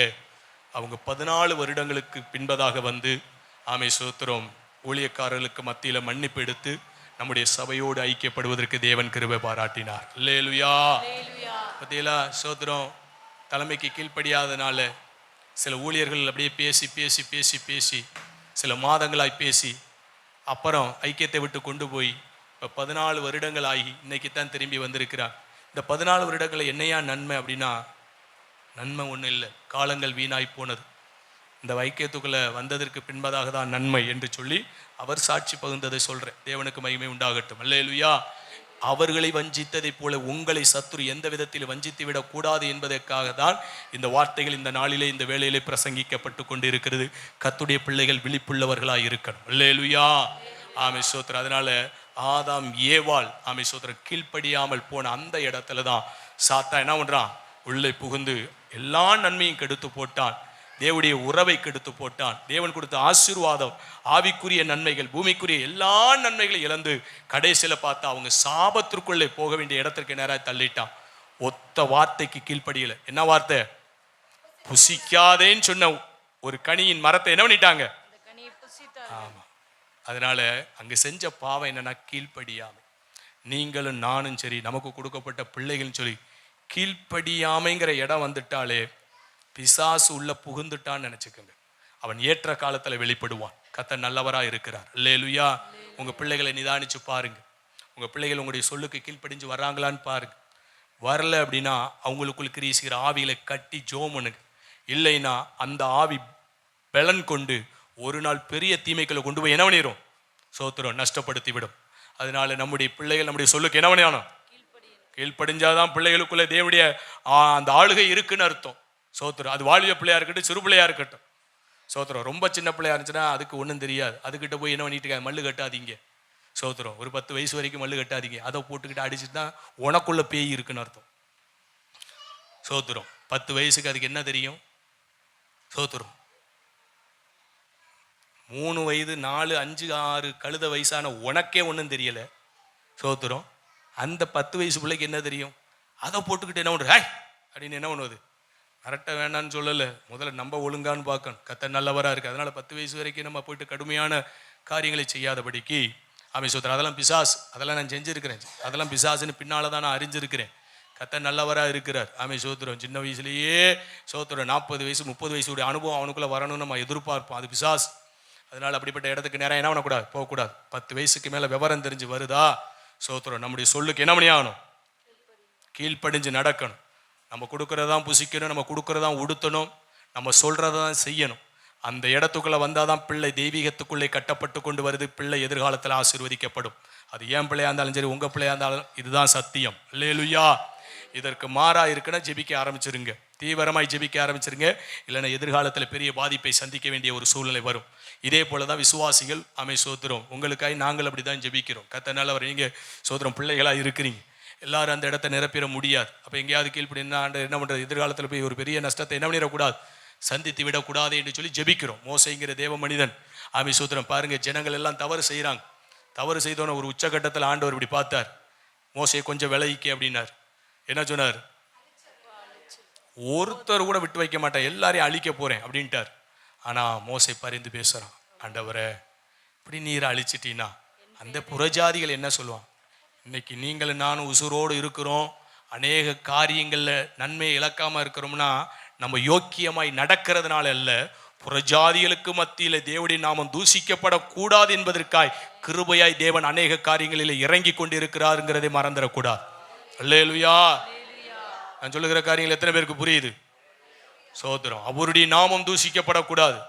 அவங்க 14 வருடங்களுக்கு பின்பதாக வந்து ஆமை சோத்திரம் ஊழியக்காரர்களுக்கு மத்தியில் மன்னிப்பு எடுத்து நம்முடைய சபையோடு ஐக்கியப்படுவதற்கு தேவன் கிருபை பாராட்டினார். அல்லேலூயா. பத்தியலா சோத்திரம். தலைமைக்கு கீழ்ப்படியாதனால சில ஊழியர்கள் அப்படியே பேசி பேசி பேசி பேசி சில மாதங்களாய் பேசி அப்புறம் ஐக்கியத்தை விட்டு கொண்டு போய் இப்போ 14 வருடங்கள் ஆகி இன்னைக்கு தான் திரும்பி வந்திருக்கிறார். இந்த 14 வருடங்களில் என்னையா நன்மை அப்படின்னா, நன்மை ஒன்றும் இல்லை, காலங்கள் வீணாய் போனது. இந்த ஐக்கியத்துக்குள்ளே வந்ததற்கு பின்பதாக தான் நன்மை என்று சொல்லி அவர் சாட்சி பகிர்ந்ததை சொல்கிறேன். தேவனுக்கு மகிமை உண்டாகட்டும். அல்லேலூயா. அவர்களை வஞ்சித்ததை போல உங்களை சத்துரு எந்த விதத்தில் வஞ்சித்து விடக்கூடாது என்பதற்காக தான் இந்த வார்த்தைகள் இந்த நாளிலே இந்த வேளையிலே பிரசங்கிக்கப்பட்டு கொண்டு இருக்கிறது. கர்த்தருடைய பிள்ளைகள் விழிப்புள்ளவர்களாக இருக்கணும். அல்லேலூயா. ஆமை சோத்திரம். அதனால ஆதாம் ஏவாள் ஆமை சோத்திரம் கீழ்ப்படியாமல் போன அந்த இடத்துல தான் சாத்தான் என்ன பண்றான்? உள்ளே புகுந்து எல்லா நன்மையும் கெடுத்து போட்டான். தேவனுடைய உறவை கெடுத்து போட்டான். தேவன் கொடுத்த ஆசீர்வாதம், ஆவிக்குரிய நன்மைகள், பூமிக்குரிய எல்லா நன்மைகளையும் இழந்து கடைசியில் பார்த்தா அவங்க சாபத்திற்குள்ளே போக வேண்டிய இடத்திற்கு நேராக தள்ளிட்டான். ஒத்த வார்த்தைக்கு கீழ்ப்படியல. என்ன வார்த்தை? புசிக்காதேன்னு சொன்ன ஒரு கனியின் மரத்தை என்ன பண்ணிட்டாங்க? ஆமா. அதனால அங்க செஞ்ச பாவம் என்னன்னா கீழ்ப்படியாமை. நீங்களும் நானும் சரி, நமக்கு கொடுக்கப்பட்ட பிள்ளைகள் சொல்லி கீழ்ப்படியாமைங்கிற இடம் வந்துட்டாலே பிசாசு உள்ள புகுந்துட்டான்னு நினைச்சுக்கோங்க. அவன் ஏற்ற காலத்துல வெளிப்படுவான். கர்த்தர் நல்லவரா இருக்கிறார். அல்லேலூயா. உங்க பிள்ளைகளை நிதானிச்சு பாருங்க. உங்க பிள்ளைகள் உங்களுடைய சொல்லுக்கு கீழ்ப்படிஞ்சு வர்றாங்களான்னு பாருங்க. வரல அப்படின்னா அவங்களுக்குள் கிரீசிக்கிற ஆவியில கட்டி ஜோம் பண்ணுங்க. இல்லைன்னா அந்த ஆவி பலன் கொண்டு ஒரு நாள் பெரிய தீமைகளை கொண்டு போய் என்ன பண்ணிடும்? சோத்திரம் நஷ்டப்படுத்தி விடும். அதனால நம்முடைய பிள்ளைகள் நம்முடைய சொல்லுக்கு என்ன பண்ணணும்? கீழ்ப்படிஞ்சாதான் பிள்ளைகளுக்குள்ள தேவனுடைய அந்த ஆளுகை இருக்குன்னு அர்த்தம். சோத்திரம். அது வாலிப பிள்ளையா இருக்கட்டும், சிறு பிள்ளையா இருக்கட்டும். சோத்திரம். ரொம்ப சின்ன பிள்ளையா இருந்துச்சுன்னா அதுக்கு ஒன்றும் தெரியாது. அதுக்கிட்ட போய் என்ன பண்ணிட்டு மல்லு கட்டாதீங்க. சோத்திரம். ஒரு 10 வயசு வரைக்கும் மல்லு கட்டாதீங்க. அதை போட்டுக்கிட்டு அடிச்சுட்டு தான் உனக்குள்ள பேய் இருக்குன்னு அர்த்தம். சோத்திரம். 10 வயசுக்கு அதுக்கு என்ன தெரியும்? சோத்திரம். 3 வயது 4, 5, 6 கழுத வயசான உனக்கே ஒன்றும் தெரியல. சோத்திரம். அந்த 10 வயசு பிள்ளைக்கு என்ன தெரியும்? அதை போட்டுக்கிட்டு என்ன பண்ணுற அப்படின்னு என்ன பண்ணுவது? கரெக்டாக வேண்டான்னு சொல்லலை. முதல்ல நம்ம ஒழுங்கான்னு பார்க்கணும். கர்த்தர் நல்லவராக இருக்குது. அதனால் 10 வயசு வரைக்கும் நம்ம போயிட்டு கடுமையான காரியங்களை செய்யாதபடிக்கு ஆமை சோத்திரம். அதெல்லாம் பிசாஸ். அதெல்லாம் நான் செஞ்சுருக்கிறேன். அதெல்லாம் பிசாசுன்னு பின்னால் தான் நான் அறிஞ்சிருக்கிறேன். கர்த்தர் நல்லவராக இருக்கிறார். ஆமை சோத்திரம். சின்ன வயசுலேயே சோத்திரம் 40 வயசு 30 வயசுடைய அனுபவம் அவனுக்குள்ளே வரணும்னு நம்ம எதிர்பார்ப்போம். அது பிசாஸ். அதனால் அப்படிப்பட்ட இடத்துக்கு நேரம் என்ன பண்ணக்கூடாது? போகக்கூடாது. 10 வயசுக்கு மேலே விவரம் தெரிஞ்சு வருதா சோத்திரம், நம்முடைய சொல்லுக்கு என்ன பண்ணி ஆகணும்? கீழ்ப்படிஞ்சு நடக்கணும். நம்ம கொடுக்கறதான் புசிக்கணும், நம்ம கொடுக்கறதான் உடுத்தணும், நம்ம சொல்றதான் செய்யணும். அந்த இடத்துக்குள்ள வந்தாதான் பிள்ளை தெய்வீகத்துக்குள்ளே கட்டப்பட்டு கொண்டு வருது. பிள்ளை எதிர்காலத்தில் ஆசீர்வதிக்கப்படும். அது ஏன் பிள்ளையா இருந்தாலும் சரி, உங்க பிள்ளையா இருந்தாலும் இதுதான் சத்தியம். அல்லேலூயா. இதற்கு மாறா இருக்குன்னா ஜெபிக்க ஆரம்பிச்சிருங்க. தீவிரமாய் ஜெபிக்க ஆரம்பிச்சிருங்க. இல்லைன்னா எதிர்காலத்தில் பெரிய பாதிப்பை சந்திக்க வேண்டிய ஒரு சூழ்நிலை வரும். இதே போல தான் விசுவாசிகள் ஆமை சோத்திரம். உங்களுக்காக நாங்கள் அப்படி தான் ஜெபிக்கிறோம். கர்த்தர் நல்லவர். நீங்கள் சோத்திரம் பிள்ளைகளாக இருக்கிறீங்க. எல்லாரும் அந்த இடத்த நிரப்பிட முடியாது. அப்போ எங்கேயாவது கீழ்ப்படி என்ன பண்ணுறது? எதிர்காலத்தில் போய் ஒரு பெரிய நஷ்டத்தை என்ன பண்ணிடக்கூடாது? சந்தித்து விடக்கூடாது என்று சொல்லி ஜெபிக்கிறோம். மோசைங்கிற தேவ மனிதன் ஆமை சோத்திரம். பாருங்க, ஜனங்கள் எல்லாம் தவறு செய்கிறாங்க. தவறு செய்தோன்னு ஒரு உச்சகட்டத்தில் ஆண்டவர் இப்படி பார்த்தார். மோசையை கொஞ்சம் விலகிக்க அப்படின்னார். என்ன சொன்னார்? ஒருத்தர் கூட விட்டு வைக்க மாட்டேன், எல்லாரையும் அழிக்க போறேன் அப்படின்ட்டார். ஆனால் மோசை பரிந்து பேசுகிறான். ஆண்டவரே, இப்படி நீரை அழிச்சிட்டீன்னா அந்த புறஜாதிகள் என்ன சொல்லுவான்? இன்னைக்கு நீங்களும் நானும் உசுரோடு இருக்கிறோம், அநேக காரியங்களில் நன்மையை இழக்காமல் இருக்கிறோம்னா நம்ம யோக்கியமாய் நடக்கிறதுனால அல்ல, புறஜாதிகளுக்கு மத்தியிலே தேவனுடைய நாமம் தூசிக்கப்படக்கூடாது என்பதற்காய் கிருபையாய் தேவன் அநேக காரியங்களில் இறங்கி கொண்டிருக்கிறாருங்கிறதை மறந்துடக்கூடாது. அல்லேலூயா. நான் சொல்லுகிற காரியங்கள் எத்தனை பேருக்கு புரியுது? சோதரம். அவருடைய நாமம் தூசிக்கப்படக்கூடாது,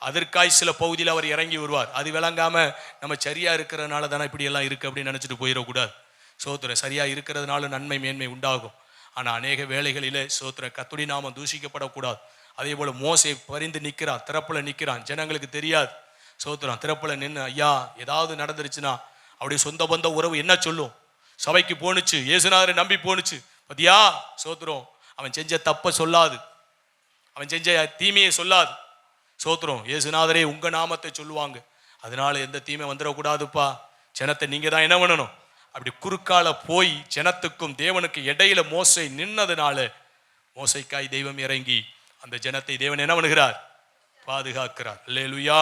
அதற்காய் சில பகுதியில் அவர் இறங்கி வருவார். அது விளங்காம நம்ம சரியா இருக்கிறதுனால தானே இப்படி எல்லாம் இருக்கு அப்படின்னு நினைச்சிட்டு போயிடக்கூடாது. சோத்திரம். சரியா இருக்கிறதுனால நன்மை மேன்மை உண்டாகும். ஆனா அநேக வேளைகளிலே சோத்திரம் கர்த்தருடைய நாமம் தூசிக்கப்படக்கூடாது. அதே போல மோசே பரிந்து நிற்கிறான், திறப்புல நிற்கிறான், ஜனங்களுக்கு தெரியாது. சோத்திரம். திறப்புல நின்று ஐயா ஏதாவது நடந்துருச்சுன்னா அவருடைய சொந்த பந்த உறவு என்ன சொல்லும்? சபைக்கு போனுச்சு, இயேசுநாதரை நம்பி போனுச்சு பத்தியா. சோத்திரம். அவன் செஞ்ச தப்ப சொல்லாது, அவன் செஞ்ச தீமையை சொல்லாது. சோத்திரம். இயேசுநாதரே உங்க நாமத்தை சொல்லுவாங்க. அதனால எந்த தீமை வந்துடக்கூடாதுப்பா, ஜனத்தை நீங்க தான் என்ன பண்ணணும். அப்படி குறுக்கால போய் ஜனத்துக்கும் தேவனுக்கு இடையில மோசை நின்னதுனால மோசைக்காய் தெய்வம் இறங்கி அந்த ஜனத்தை தேவன் என்ன பண்ணுகிறார்? பாதுகாக்கிறார். அல்லேலூயா.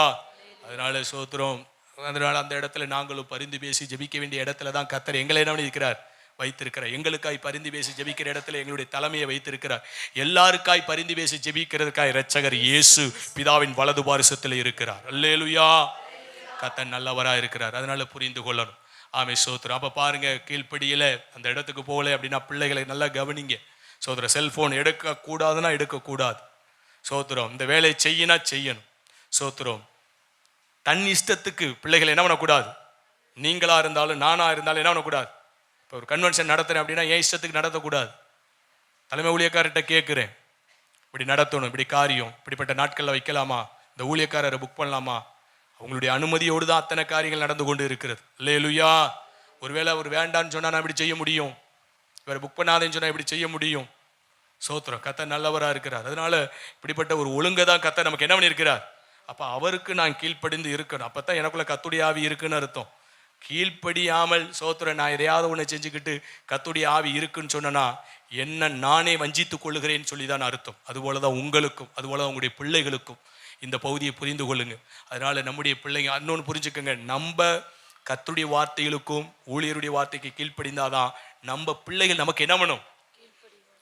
அதனால சோத்திரம். அதனால அந்த இடத்துல நாங்களும் பரிந்து பேசி ஜெபிக்க வேண்டிய இடத்துல தான் கர்த்தர் எங்களை என்ன பண்ணியிருக்கிறார்? வைத்திருக்கிறார். எங்களுக்காய் பரிந்து பேசி ஜெபிக்கிற இடத்துல எங்களுடைய தலைமையை வைத்திருக்கிறார். எல்லாருக்காய் பரிந்து பேசி ஜெபிக்கிறதுக்காய் இரட்சகர் இயேசு பிதாவின் வலது பாரிசத்தில் இருக்கிறார். அல்லேலூயா. கர்த்தர் நல்லவரா இருக்கிறார். அதனால புரிந்து கொள்ளணும். ஆமே சோத்திரம். அப்ப பாருங்க, கீழ்ப்படியில அந்த இடத்துக்கு போகல அப்படின்னா பிள்ளைகளை நல்லா கவனிங்க. சோத்திரம். செல்போன் எடுக்க கூடாதுன்னா எடுக்கக்கூடாது. சோத்திரம். இந்த வேலையை செய்யினா செய்யணும். சோத்திரம். தன் இஷ்டத்துக்கு பிள்ளைகளை என்ன பண்ணக்கூடாது. நீங்களா இருந்தாலும் நானா இருந்தாலும் என்ன பண்ணக்கூடாது. இப்போ ஒரு கன்வென்ஷன் நடத்துறேன் அப்படின்னா என் இஷ்டத்துக்கு நடத்தக்கூடாது. தலைமை ஊழியக்காரர்கிட்ட கேட்குறேன், இப்படி நடத்தணும், இப்படி காரியம் இப்படிப்பட்ட நாட்களில் வைக்கலாமா, இந்த ஊழியக்காரரை புக் பண்ணலாமா, அவங்களுடைய அனுமதியோடு தான் அத்தனை காரியங்கள் நடந்து கொண்டு இருக்கிறது. அல்லேலூயா. ஒருவேளை அவர் வேண்டான்னு சொன்னால் நான் இப்படி செய்ய முடியும், இவர் புக் பண்ணாதேன்னு சொன்னால் இப்படி செய்ய முடியும். சோத்திரம். கர்த்தர் நல்லவராக இருக்கிறார். அதனால இப்படிப்பட்ட ஒரு ஒழுங்கை தான் கர்த்தர் நமக்கு என்ன பண்ணியிருக்கிறார். அப்போ அவருக்கு நான் கீழ்ப்படிந்து இருக்கணும். அப்போ தான் எனக்குள்ள கர்த்தருடைய ஆவி இருக்குன்னு அர்த்தம். கீழ்ப்படியாமல் சோத்திரம் நான் எதையாவது ஒன்று செஞ்சுக்கிட்டு கர்த்தருடைய ஆவி இருக்குன்னு சொன்னா என்ன நானே வஞ்சித்துக் கொள்ளுகிறேன்னு சொல்லி தான் அர்த்தம். அதுபோல தான் உங்களுக்கும், அதுபோல தான் உங்களுடைய பிள்ளைகளுக்கும் இந்த பகுதியை புரிந்து கொள்ளுங்க. அதனால நம்முடைய பிள்ளைங்க இன்னொன்று புரிஞ்சுக்கோங்க, நம்ம கர்த்தருடைய வார்த்தைகளுக்கும் ஊழியருடைய வார்த்தைக்கு கீழ்ப்படிந்தாதான் நம்ம பிள்ளைகள் நமக்கு என்ன பண்ணும்,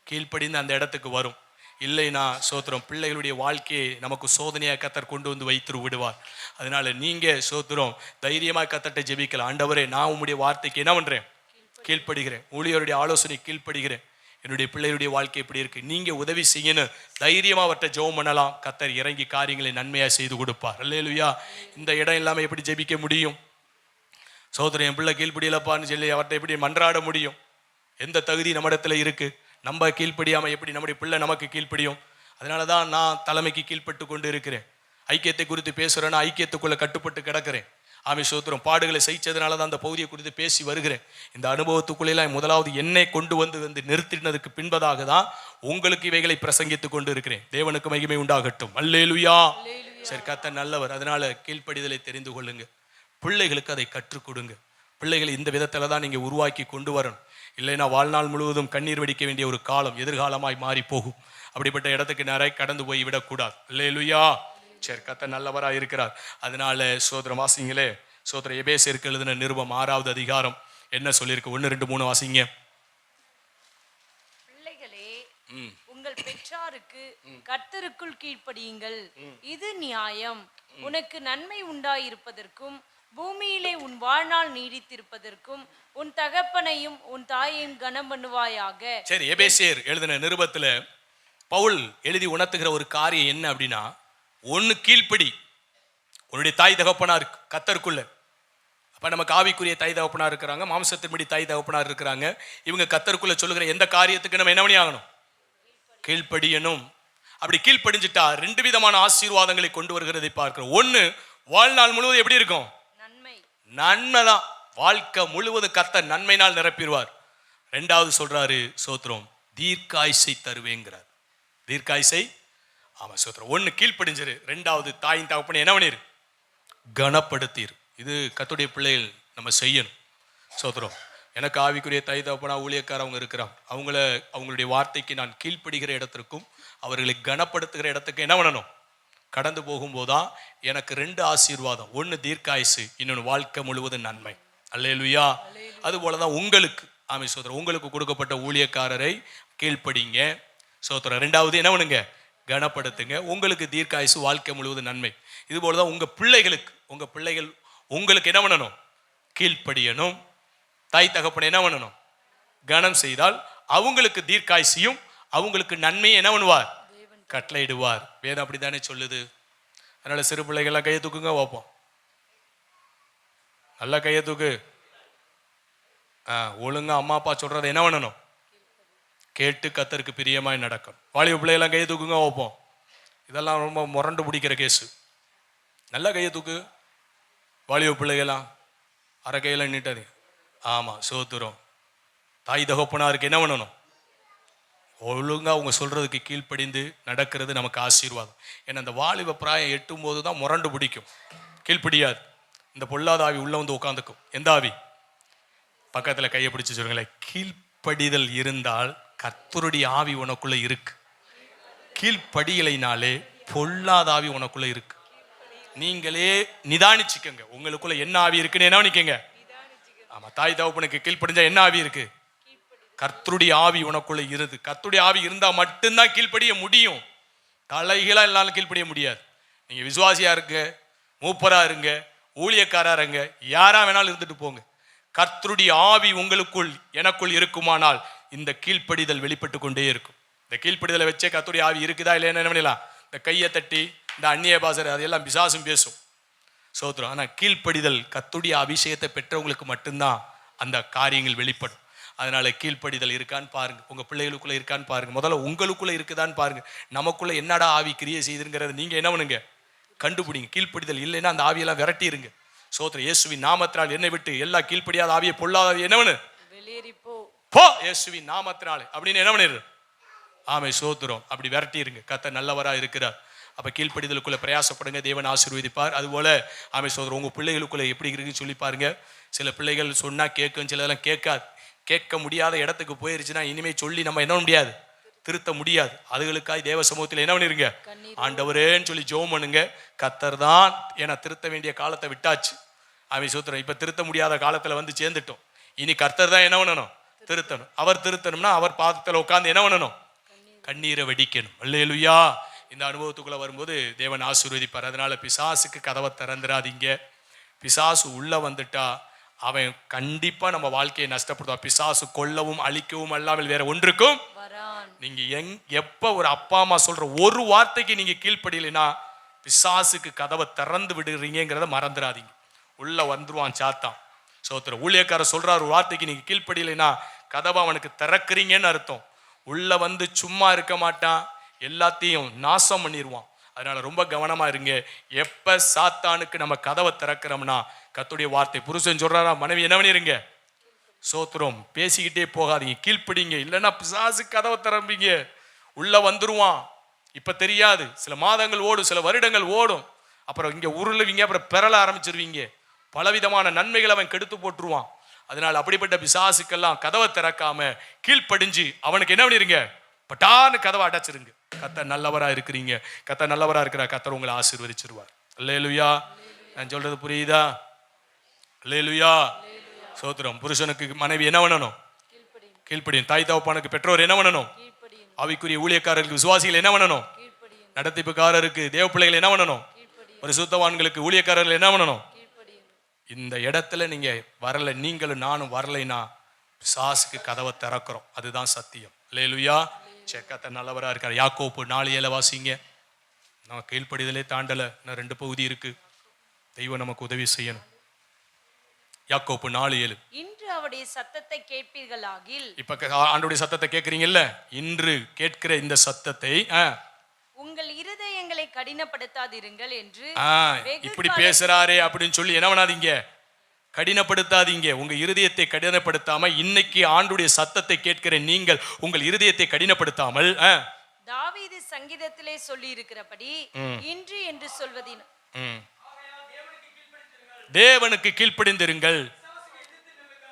கீழ்ப்படிந்து அந்த இடத்துக்கு வரும். இல்லைனா சோத்திரம் பிள்ளைகளுடைய வாழ்க்கையை நமக்கு சோதனையாக கர்த்தர் கொண்டு வந்து வைத்து விடுவார். அதனால நீங்க சோத்திரம் தைரியமாக கர்த்தர்ட்ட ஜெபிக்கலாம். ஆண்டவரே நான் உம்முடைய வார்த்தைக்கு என்ன பண்றேன், கீழ்ப்படுகிறேன், ஊழியருடைய ஆலோசனை கீழ்ப்படுகிறேன், என்னுடைய பிள்ளைகளுடைய வாழ்க்கை எப்படி இருக்கு, நீங்க உதவி செய்யணும், தைரியமா அவர்கிட்ட ஜெபம் பண்ணலாம். கர்த்தர் இறங்கி காரியங்களை நன்மையா செய்து கொடுப்பார். அல்லேலூயா. இந்த இடம் இல்லாம எப்படி ஜெபிக்க முடியும்? சோதரன் என் பிள்ளை கீழ்ப்படியலப்பான்னு சொல்லி அவர்கிட்ட எப்படி மன்றாட முடியும்? எந்த தகுதி நம்ம இடத்துல இருக்கு? நம்ம கீழ்ப்படியாம எப்படி நம்முடைய பிள்ளை நமக்கு கீழ்ப்படியும்? அதனாலதான் நான் தலைமைக்கு கீழ்ப்பட்டு கொண்டு இருக்கிறேன். ஐக்கியத்தை குறித்து பேசுறேன்னா ஐக்கியத்துக்குள்ள கட்டுப்பட்டு கிடக்கிறேன். ஆமே சோத்திரம். பாடுகளை சகிச்சதுனால தான் அந்த பகுதியை குறித்து பேசி வருகிறேன். இந்த அனுபவத்துக்குள்ளெல்லாம் முதலாவது என்னை கொண்டு வந்து நிறுத்தினதுக்கு பின்பதாக தான் உங்களுக்கு இவைகளை பிரசங்கித்துக் கொண்டு இருக்கிறேன். தேவனுக்கு மகிமை உண்டாகட்டும். அல்லேலூயா. சரி, கர்த்தர் நல்லவர். அதனால கீழ்ப்படிதலை தெரிந்து கொள்ளுங்க. பிள்ளைகளுக்கு அதை கற்றுக் கொடுங்க. பிள்ளைகளை இந்த விதத்துல தான் நீங்க உருவாக்கி கொண்டு வரணும். இல்லைன்னா வாழ்நாள் முழுவதும் கண்ணீர் வடிக்க வேண்டிய ஒரு காலம் எதிர்காலமாய் மாறி போகும். அப்படிப்பட்ட இடத்துக்கு நிறைய கடந்து போய் விடக்கூடாது. அல்லேலூயா. சரி, கர்த்தர் நல்லவரா இருக்கிறார். அதனால சோதரம் வாசிங்களே. சோதர எபேசியருக்கு எழுதின நிருபம் 6வது அதிகாரம் என்ன சொல்லியிருக்கு? 1, 2, 3 வாசிங்க. பிள்ளைகளே, உங்கள் பெற்றாருக்கு கர்த்தருக்குள் கீழ்ப்படியுங்கள், இது நியாயம். உனக்கு நன்மை உண்டாயிருப்பதற்கும் பூமியிலே உன் வாழ்நாள் நீடித்திருப்பதற்கும் உன் தகப்பனையும் உன் தாயையும் கனம் பண்ணுவாயாக. சரி, எபேசியர் எழுதின நிருபத்துல பவுல் எழுதி உணர்த்துகிற ஒரு காரியம் என்ன அப்படின்னா, ஒன்னு கீழ்ப்படி. உன்னுடைய தாய் தகப்பனா இருக்கு கர்த்தருக்குள்ள. அப்ப நமக்கு ஆவிக்குரிய தாய் தகப்பனா இருக்கிறாங்க, மாம்சத்தின்படி தாய் தகப்பனா இருக்கிறாங்க. இவங்க கர்த்தருக்குள்ள சொல்லுகிற எந்த காரியத்துக்கு நம்ம என்ன பண்ணி ஆகணும், கீழ்ப்படியணும். அப்படி கீழ்ப்படிஞ்சிட்டா 2 விதமான ஆசீர்வாதங்களை கொண்டு வருகிறதை பார்க்கிறோம். ஒன்னு, வாழ்நாள் முழுவதும் எப்படி இருக்கும், நன்மைதான். வாழ்க்கை முழுவதும் கர்த்தர் நன்மையினால் நிரப்பிடுவார். 2வது சொல்றாரு சோத்திரம், தீர்க்காயுசை தருவேங்கிறார். தீர்க்காயுசை. ஆமா சோத்திரம். 1 கீழ்ப்படிஞ்சிரு, 2வது தாயின் தகப்பனை என்ன பண்ணிரு, கனப்படுத்திரு. இது கர்த்தருடைய பிள்ளைகள் நம்ம செய்யணும். சோத்திரம். எனக்கு ஆவிக்குரிய தாய் தகப்பனா ஊழியக்காரவங்க இருக்கிறாங்க. அவங்களுடைய வார்த்தைக்கு நான் கீழ்ப்படுகிற இடத்திற்கும் அவர்களை கனப்படுத்துகிற இடத்துக்கு என்ன பண்ணணும், கடந்து போகும்போதுதான் எனக்கு 2 ஆசீர்வாதம். 1 தீர்க்காயுசு, இன்னொன்று வாழ்க்கை முழுவதும் நன்மை. அல்லேலூயா. அது போலதான் உங்களுக்கு ஆமே சோதரர் உங்களுக்கு கொடுக்கப்பட்ட ஊழியக்காரரை கீழ்ப்படிங்க. சோதரர். 2வது என்ன பண்ணுங்க, கனப்படுத்துங்க. உங்களுக்கு தீர்க்காயுசு, வாழ்க்கை முழுவதும் நன்மை. இது போலதான் உங்க பிள்ளைகள் உங்களுக்கு என்ன பண்ணணும்? கீழ்ப்படியணும். தாய் தகப்பனை என்ன பண்ணணும்? கனம் செய்தால் அவங்களுக்கு தீர்க்காயுசையும் அவங்களுக்கு நன்மையை என்ன பண்ணுவார்? கட்டளையிடுவார். வேதம் அப்படித்தானே சொல்லுது. அதனால சிறு பிள்ளைகள்லாம் கையை தூக்குங்க வைப்போம். நல்லா கையை தூக்கு. ஒழுங்கா அம்மா அப்பா சொல்றதை என்ன பண்ணணும்? கேட்டு கர்த்தருக்கு பிரியமாய் நடக்கணும். வாலிப பிள்ளைகள்லாம் கையை தூக்குங்க வைப்போம். இதெல்லாம் ரொம்ப முரண்டு பிடிக்கிற கேஸு. நல்லா கையை தூக்கு. வாலிப பிள்ளைகளாம் அரை கையில நீட்டாது. ஆமா, சோத்துறோம். தாய் தகப்பனாருக்கு என்ன பண்ணணும்? ஒழுங்கா அவங்க சொல்றதுக்கு கீழ்ப்படிந்து நடக்கிறது நமக்கு ஆசீர்வாதம். ஏன்னா அந்த வாலிப பிராயம் எட்டும் போது தான் முரண்டு பிடிக்கும், கீழ்ப்படியாது. இந்த பொல்லாத ஆவி உள்ள வந்து உட்காந்துக்கும். எந்த ஆவி? பக்கத்துல கையை பிடிச்சு சொல்லுங்களேன். கீழ்ப்படிதல் இருந்தால் கர்த்தருடைய ஆவி உனக்குள்ள இருக்கு. கீழ்ப்படியலைனாலே பொல்லாத ஆவி உனக்குள்ள இருக்கு. நீங்களே நிதானிச்சுக்கங்க, உங்களுக்குள்ள என்ன ஆவி இருக்குன்னு என்ன நினைக்கங்க. ஆமா, தாய் தகப்பனுக்கு கீழ்ப்படிஞ்சா என்ன ஆவி இருக்கு? கர்த்தருடைய ஆவி உனக்குள்ள இருக்கு. கர்த்தருடைய ஆவி இருந்தா மட்டும்தான் கீழ்ப்படிய முடியும். தலைகளா எல்லாரும் கீழ்ப்படிய முடியாது. நீங்க விசுவாசியா இருங்க, மூப்பரா இருங்க, ஊழியக்காரா இருங்க, யாரா வேணாலும் இருந்துட்டு போங்க. கர்த்தருடைய ஆவி உங்களுக்குள் எனக்குள் இருக்குமானால் இந்த கீழ்ப்படிதல் வெளிப்பட்டு கொண்டே இருக்கும். இந்த கீழ்ப்படிதலை வச்சே கர்த்தருடைய ஆவி இருக்குதா இல்லையா என்ன பண்ணலாம். இந்த கையை தட்டி இந்த அந்நிய பாசறை அதெல்லாம் பிசாசும் பேசும். சோத்திரம். ஆனா கீழ்ப்படிதல் கர்த்தருடைய அபிஷேகத்தை பெற்றவங்களுக்கு மட்டும்தான் அந்த காரியங்கள் வெளிப்படும். அதனால கீழ்ப்படிதல் இருக்கான்னு பாருங்க. உங்க பிள்ளைகளுக்குள்ள இருக்கான்னு பாருங்க. முதல்ல உங்களுக்குள்ள இருக்குதான்னு பாருங்க. நமக்குள்ள என்னடா ஆவி கிரியை செய்துங்கிறத நீங்க என்ன பண்ணுங்க, கண்டுபிடிங்க. கீழ்ப்படிதல் இல்லைன்னா அந்த ஆவியெல்லாம் விரட்டிருங்க. சோத்திரம். இயேசுவின் நாமத்தினால் என்னை விட்டு எல்லா கீழ்ப்படியாத ஆவியை பொல்லாத ஆவியை என்ன பண்ணு, போ இயேசுவின் நாமத்தினாலே அப்படின்னு என்ன பண்ணிரு. ஆமை, சோத்திரம். அப்படி விரட்டிருங்க. கர்த்தர் நல்லவரா இருக்கிறார். அப்ப கீழ்ப்படிதலுக்குள்ள பிரயாசப்படுங்க, தேவன் ஆசீர்வதிப்பார். அதுபோல ஆமை சோதரர் உங்க பிள்ளைகளுக்குள்ள எப்படி இருக்குன்னு சொல்லி பாருங்க. சில பிள்ளைகள் சொன்னா கேட்கும், சிலதெல்லாம் கேட்காது. கேட்க முடியாத இடத்துக்கு போயிருச்சுன்னா இனிமே சொல்லி நம்ம என்ன முடியாது, திருத்த முடியாது. அதுகளுக்காக தேவ சமூகத்தில் என்ன பண்ணிருங்க, ஆண்டவரேன்னு சொல்லி ஜெபம் பண்ணுங்க. கர்த்தர் தான். ஏன்னா திருத்த வேண்டிய காலத்தை விட்டாச்சு. ஆமை சோத்திரம். இப்ப திருத்த முடியாத காலத்துல வந்து சேர்ந்துட்டோம். இனி கர்த்தர் தான் என்ன பண்ணணும், திருத்தணும். அவர் திருத்தணும்னா அவர் பாதத்துல உட்கார்ந்து என்ன பண்ணணும், கண்ணீரை வெடிக்கணும். அல்லேலூயா. இந்த அனுபவத்துக்குள்ள வரும்போது தேவன் ஆசீர்வதிப்பார். அதனால பிசாசுக்கு கதவை திறந்துடாதீங்க. பிசாசு உள்ள வந்துட்டா அவன் கண்டிப்பா நம்ம வாழ்க்கையை நஷ்டப்படுத்துவான். பிசாசு கொல்லவும் அழிக்கவும் அல்லாமல் வேற ஒன்றுக்கும். நீங்க எப்ப ஒரு அப்பா அம்மா சொல்ற ஒரு வார்த்தைக்கு நீங்க கீழ்ப்படியலைன்னா பிசாசுக்கு கதவை திறந்து விடுறீங்கிறத மறந்துடாதீங்க. உள்ள வந்துருவான் சாத்தான். சோத்திரம். ஊழியக்காரர் சொல்றாரு ஒரு வார்த்தைக்கு நீங்க கீழ்ப்படியலைன்னா கதவை அவனுக்கு திறக்கிறீங்கன்னு அர்த்தம். உள்ள வந்து சும்மா இருக்க மாட்டான், எல்லாத்தையும் நாசம் பண்ணிடுவான். அதனால ரொம்ப கவனமா இருங்க. எப்ப சாத்தானுக்கு நம்ம கதவை திறக்கிறோம்னா கர்த்தருடைய வார்த்தை. புருஷன் சொல்றாரா, மனைவி என்ன பண்ணிருங்க, சோத்திரம், பேசிக்கிட்டே போகாதீங்க, கீழ்ப்படிங்க. இல்லைன்னா பிசாசு கதவை திறம்பீங்க, உள்ள வந்துருவான். இப்ப தெரியாது, சில மாதங்கள் ஓடும், சில வருடங்கள் ஓடும். அப்புறம் இங்க உருளுவீங்க, அப்புறம் பெறல ஆரம்பிச்சிருவீங்க. பலவிதமான நன்மைகளை அவன் கெடுத்து போட்டுருவான். அதனால அப்படிப்பட்ட பிசாசுக்கெல்லாம் கதவை திறக்காம கீழ்ப்படிஞ்சு அவனுக்கு என்ன பண்ணிருங்க, பட்டான்னு கதவை அடைச்சிருங்க. கர்த்தர் நல்லவரா இருக்கிறீங்க, கர்த்தர் நல்லவரா இருக்கிறார். கர்த்தர் உங்களை ஆசீர்வதிச்சிருவார். அல்லேலூயா. நான் சொல்றது புரியுதா? அல்லேலூயா. சோத்திரம். புருஷனுக்கு மனைவி என்ன பண்ணணும், கீழ்ப்படியும். தாய் தகப்பனுக்கு பெற்றோர் என்ன பண்ணணும், ஆவிக்குரிய ஊழியக்காரர்களுக்கு விசுவாசிகள் என்ன பண்ணணும், நடத்திப்புக்காரருக்கு தேவ பிள்ளைகள் என்ன பண்ணணும், பரிசுத்தவான்களுக்கு ஊழியக்காரர்கள் என்ன பண்ணணும். இந்த இடத்துல நீங்க வரல, நீங்களும் நானும் வரலைன்னா பிசாசுக்கு கதவை திறக்கிறோம். அதுதான் சத்தியம். அல்லேலூயா. கர்த்தர் நல்லவரா இருக்கார். யாக்கோப்பு 4:7 வாசிங்க. நம்ம கீழ்ப்படிதலே தாண்டல, இன்னும் 2 பகுதி இருக்கு. தெய்வம் நமக்கு உதவி செய்யணும். யாக்கோப்பு 4:7. இன்று அவருடைய சத்தத்தை கேட்பீர்களாகில். இப்ப ஆண்டவருடைய சத்தத்தை கேட்கறீங்கல்ல, இன்று கேட்கிற இந்த சத்தத்தை உங்கள் இருதயங்களை கடினப்படுத்தாதீர்கள் என்று. இப்படி பேசுறாரே அப்படின்னு சொல்லி என்ன பண்ணாதீங்க, கடினப்படுத்தாதீங்க. உங்க இருதயத்தை கடினப்படுத்தாம இன்னைக்கு ஆண்டுடைய சத்தத்தை கேட்கிற நீங்கள் உங்கள் இருதயத்தை கடினப்படுத்தாமல் தாவீது சங்கீதத்திலே சொல்லி இருக்கிறபடி இன்று என்று சொல்வதின் தேவனுக்கு கீழ்ப்படிந்திருங்கள்.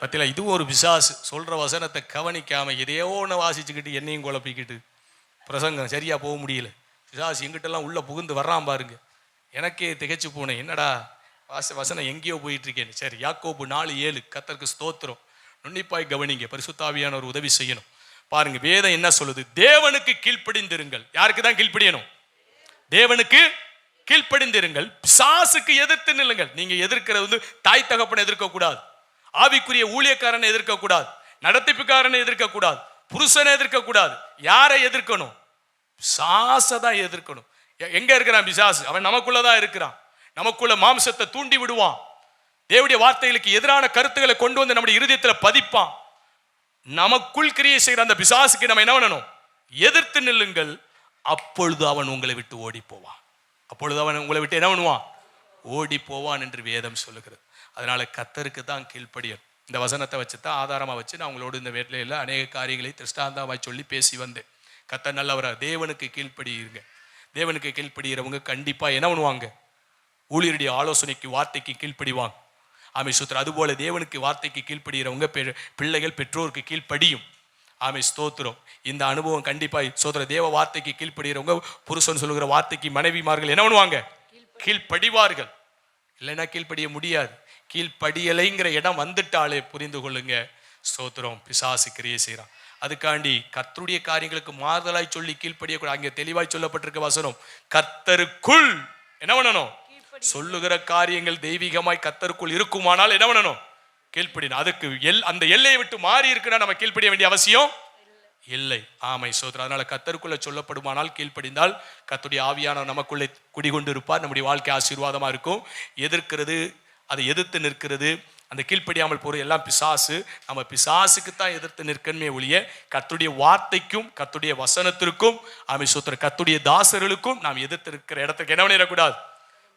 பத்தில இது ஒரு பிசாசு. சொல்ற வசனத்தை கவனிக்காம எதையோ ஒன்று வாசிச்சுக்கிட்டு என்னையும் குழப்பிக்கிட்டு பிரசங்கம் சரியா போக முடியல. பிசாசு எங்கிட்டெல்லாம் உள்ள புகுந்து வர்றான் பாருங்க. எனக்கே திகைச்சு போனேன், என்னடா வசனம் எங்கேயோ போயிட்டு இருக்கேன். சரி, யாக்கோபு 4:7. கர்த்தருக்கு ஸ்தோத்திரம். நுண்ணிப்பாய் கவனிங்க. பரிசுத்த ஆவியானவர் உதவி செய்யணும். பாருங்க வேதம் என்ன சொல்லுது? தேவனுக்கு கீழ்ப்படிந்திருங்கள். யாருக்கு தான் கீழ்ப்படியணும்? தேவனுக்கு கீழ்ப்படிந்திருங்கள். பிசாசுக்கு எதிர்த்து நில்லுங்கள். நீங்க எதிர்க்கிறது வந்து தாய் தகப்பனை எதிர்க்க கூடாது, ஆவிக்குரிய ஊழியக்காரனை எதிர்க்க கூடாது, நடத்திப்புக்காரனை எதிர்க்க கூடாது, புருஷனை எதிர்க்க கூடாது. யாரை எதிர்க்கணும்? பிசாசை தான் எதிர்க்கணும். எங்க இருக்கிறான் பிசாசு? அவன் நமக்குள்ளதான் இருக்கிறான். நமக்குள்ள மாம்சத்தை தூண்டி விடுவான். தேவனுடைய வார்த்தைகளுக்கு எதிரான கருத்துக்களை கொண்டு வந்து நம்முடைய இருதயத்துல பதிப்பான். நமக்குள் கிரியை செய்கிற அந்த பிசாசுக்கு நம்ம என்ன பண்ணணும்? எதிர்த்து நில்லுங்கள். அப்பொழுது அவன் உங்களை விட்டு ஓடி போவான். அப்பொழுது அவன் உங்களை விட்டு என்ன பண்ணுவான்? ஓடி போவான் என்று வேதம் சொல்லுகிறது. அதனால கர்த்தருக்கு தான் கீழ்ப்படியணும். இந்த வசனத்தை வச்சு தான் ஆதாரமா வச்சு நான் உங்களோடு இந்த வேலையில அநேக காரியங்களை திருஷ்டாந்தமாய் சொல்லி பேசி வந்தேன். கர்த்தர் நல்லவரா. தேவனுக்கு கீழ்ப்படியுங்க. தேவனுக்கு கீழ்ப்படுகிறவங்க கண்டிப்பா என்ன பண்ணுவாங்க? ஊழியருடைய ஆலோசனைக்கு வார்த்தைக்கு கீழ்ப்படிவாங்க. ஆமை ஸ்தோத்திரம். அதுபோல தேவனுக்கு வார்த்தைக்கு கீழ்ப்படுகிறவங்க பிள்ளைகள் பெற்றோருக்கு கீழ்ப்படியும். ஆமை ஸ்தோத்திரம். இந்த அனுபவம் கண்டிப்பாக ஸ்தோத்திர. தேவ வார்த்தைக்கு கீழ்ப்படுகிறவங்க புருஷன் சொல்லுகிற வார்த்தைக்கு மனைவிமார்கள் என்ன பண்ணுவாங்க? கீழ்ப்படிவார்கள். இல்லைன்னா கீழ்ப்படிய முடியாது. கீழ்ப்படியலைங்கிற இடம் வந்துட்டாலே புரிந்து கொள்ளுங்க, ஸ்தோத்திரம், பிசாசு கிரியை செய்கிறான். அதுக்காண்டி கர்த்தருடைய காரியங்களுக்கு மாறுதலாய் சொல்லி கீழ்ப்படியக்கூடாது. அங்கே தெளிவாய் சொல்லப்பட்டிருக்க வசனம், கர்த்தருக்குள் என்ன பண்ணணும்? சொல்லுகிற காரியங்கள் தெய்வீகமாய் கர்த்தருக்குள் இருக்குமானால் என்ன பண்ணணும்? கீழ்ப்படினா. அதுக்கு அந்த எல்லையை விட்டு மாறி இருக்குன்னா நம்ம கீழ்ப்படிய வேண்டிய அவசியம் இல்லை. ஆமை சோதரர். அதனால கர்த்தருக்குள்ள சொல்லப்படுமானால் கீழ்ப்படிந்தால் கர்த்தருடைய ஆவியான நமக்குள்ளே குடிகொண்டு இருப்பார். நம்முடைய வாழ்க்கை ஆசீர்வாதமா இருக்கும். எதிர்க்கிறது, அதை எதிர்த்து நிற்கிறது, அந்த கீழ்ப்படியாமல் போற எல்லாம் பிசாசு. நம்ம பிசாசுக்கு தான் எதிர்த்து நிற்கணுமே ஒழிய கர்த்தருடைய வார்த்தைக்கும் கர்த்தருடைய வசனத்திற்கும் ஆமை சோதரர் கர்த்தருடைய தாசர்களுக்கும் நாம் எதிர்த்து இருக்கிற இடத்துக்கு என்ன பண்ணிடக்கூடாது?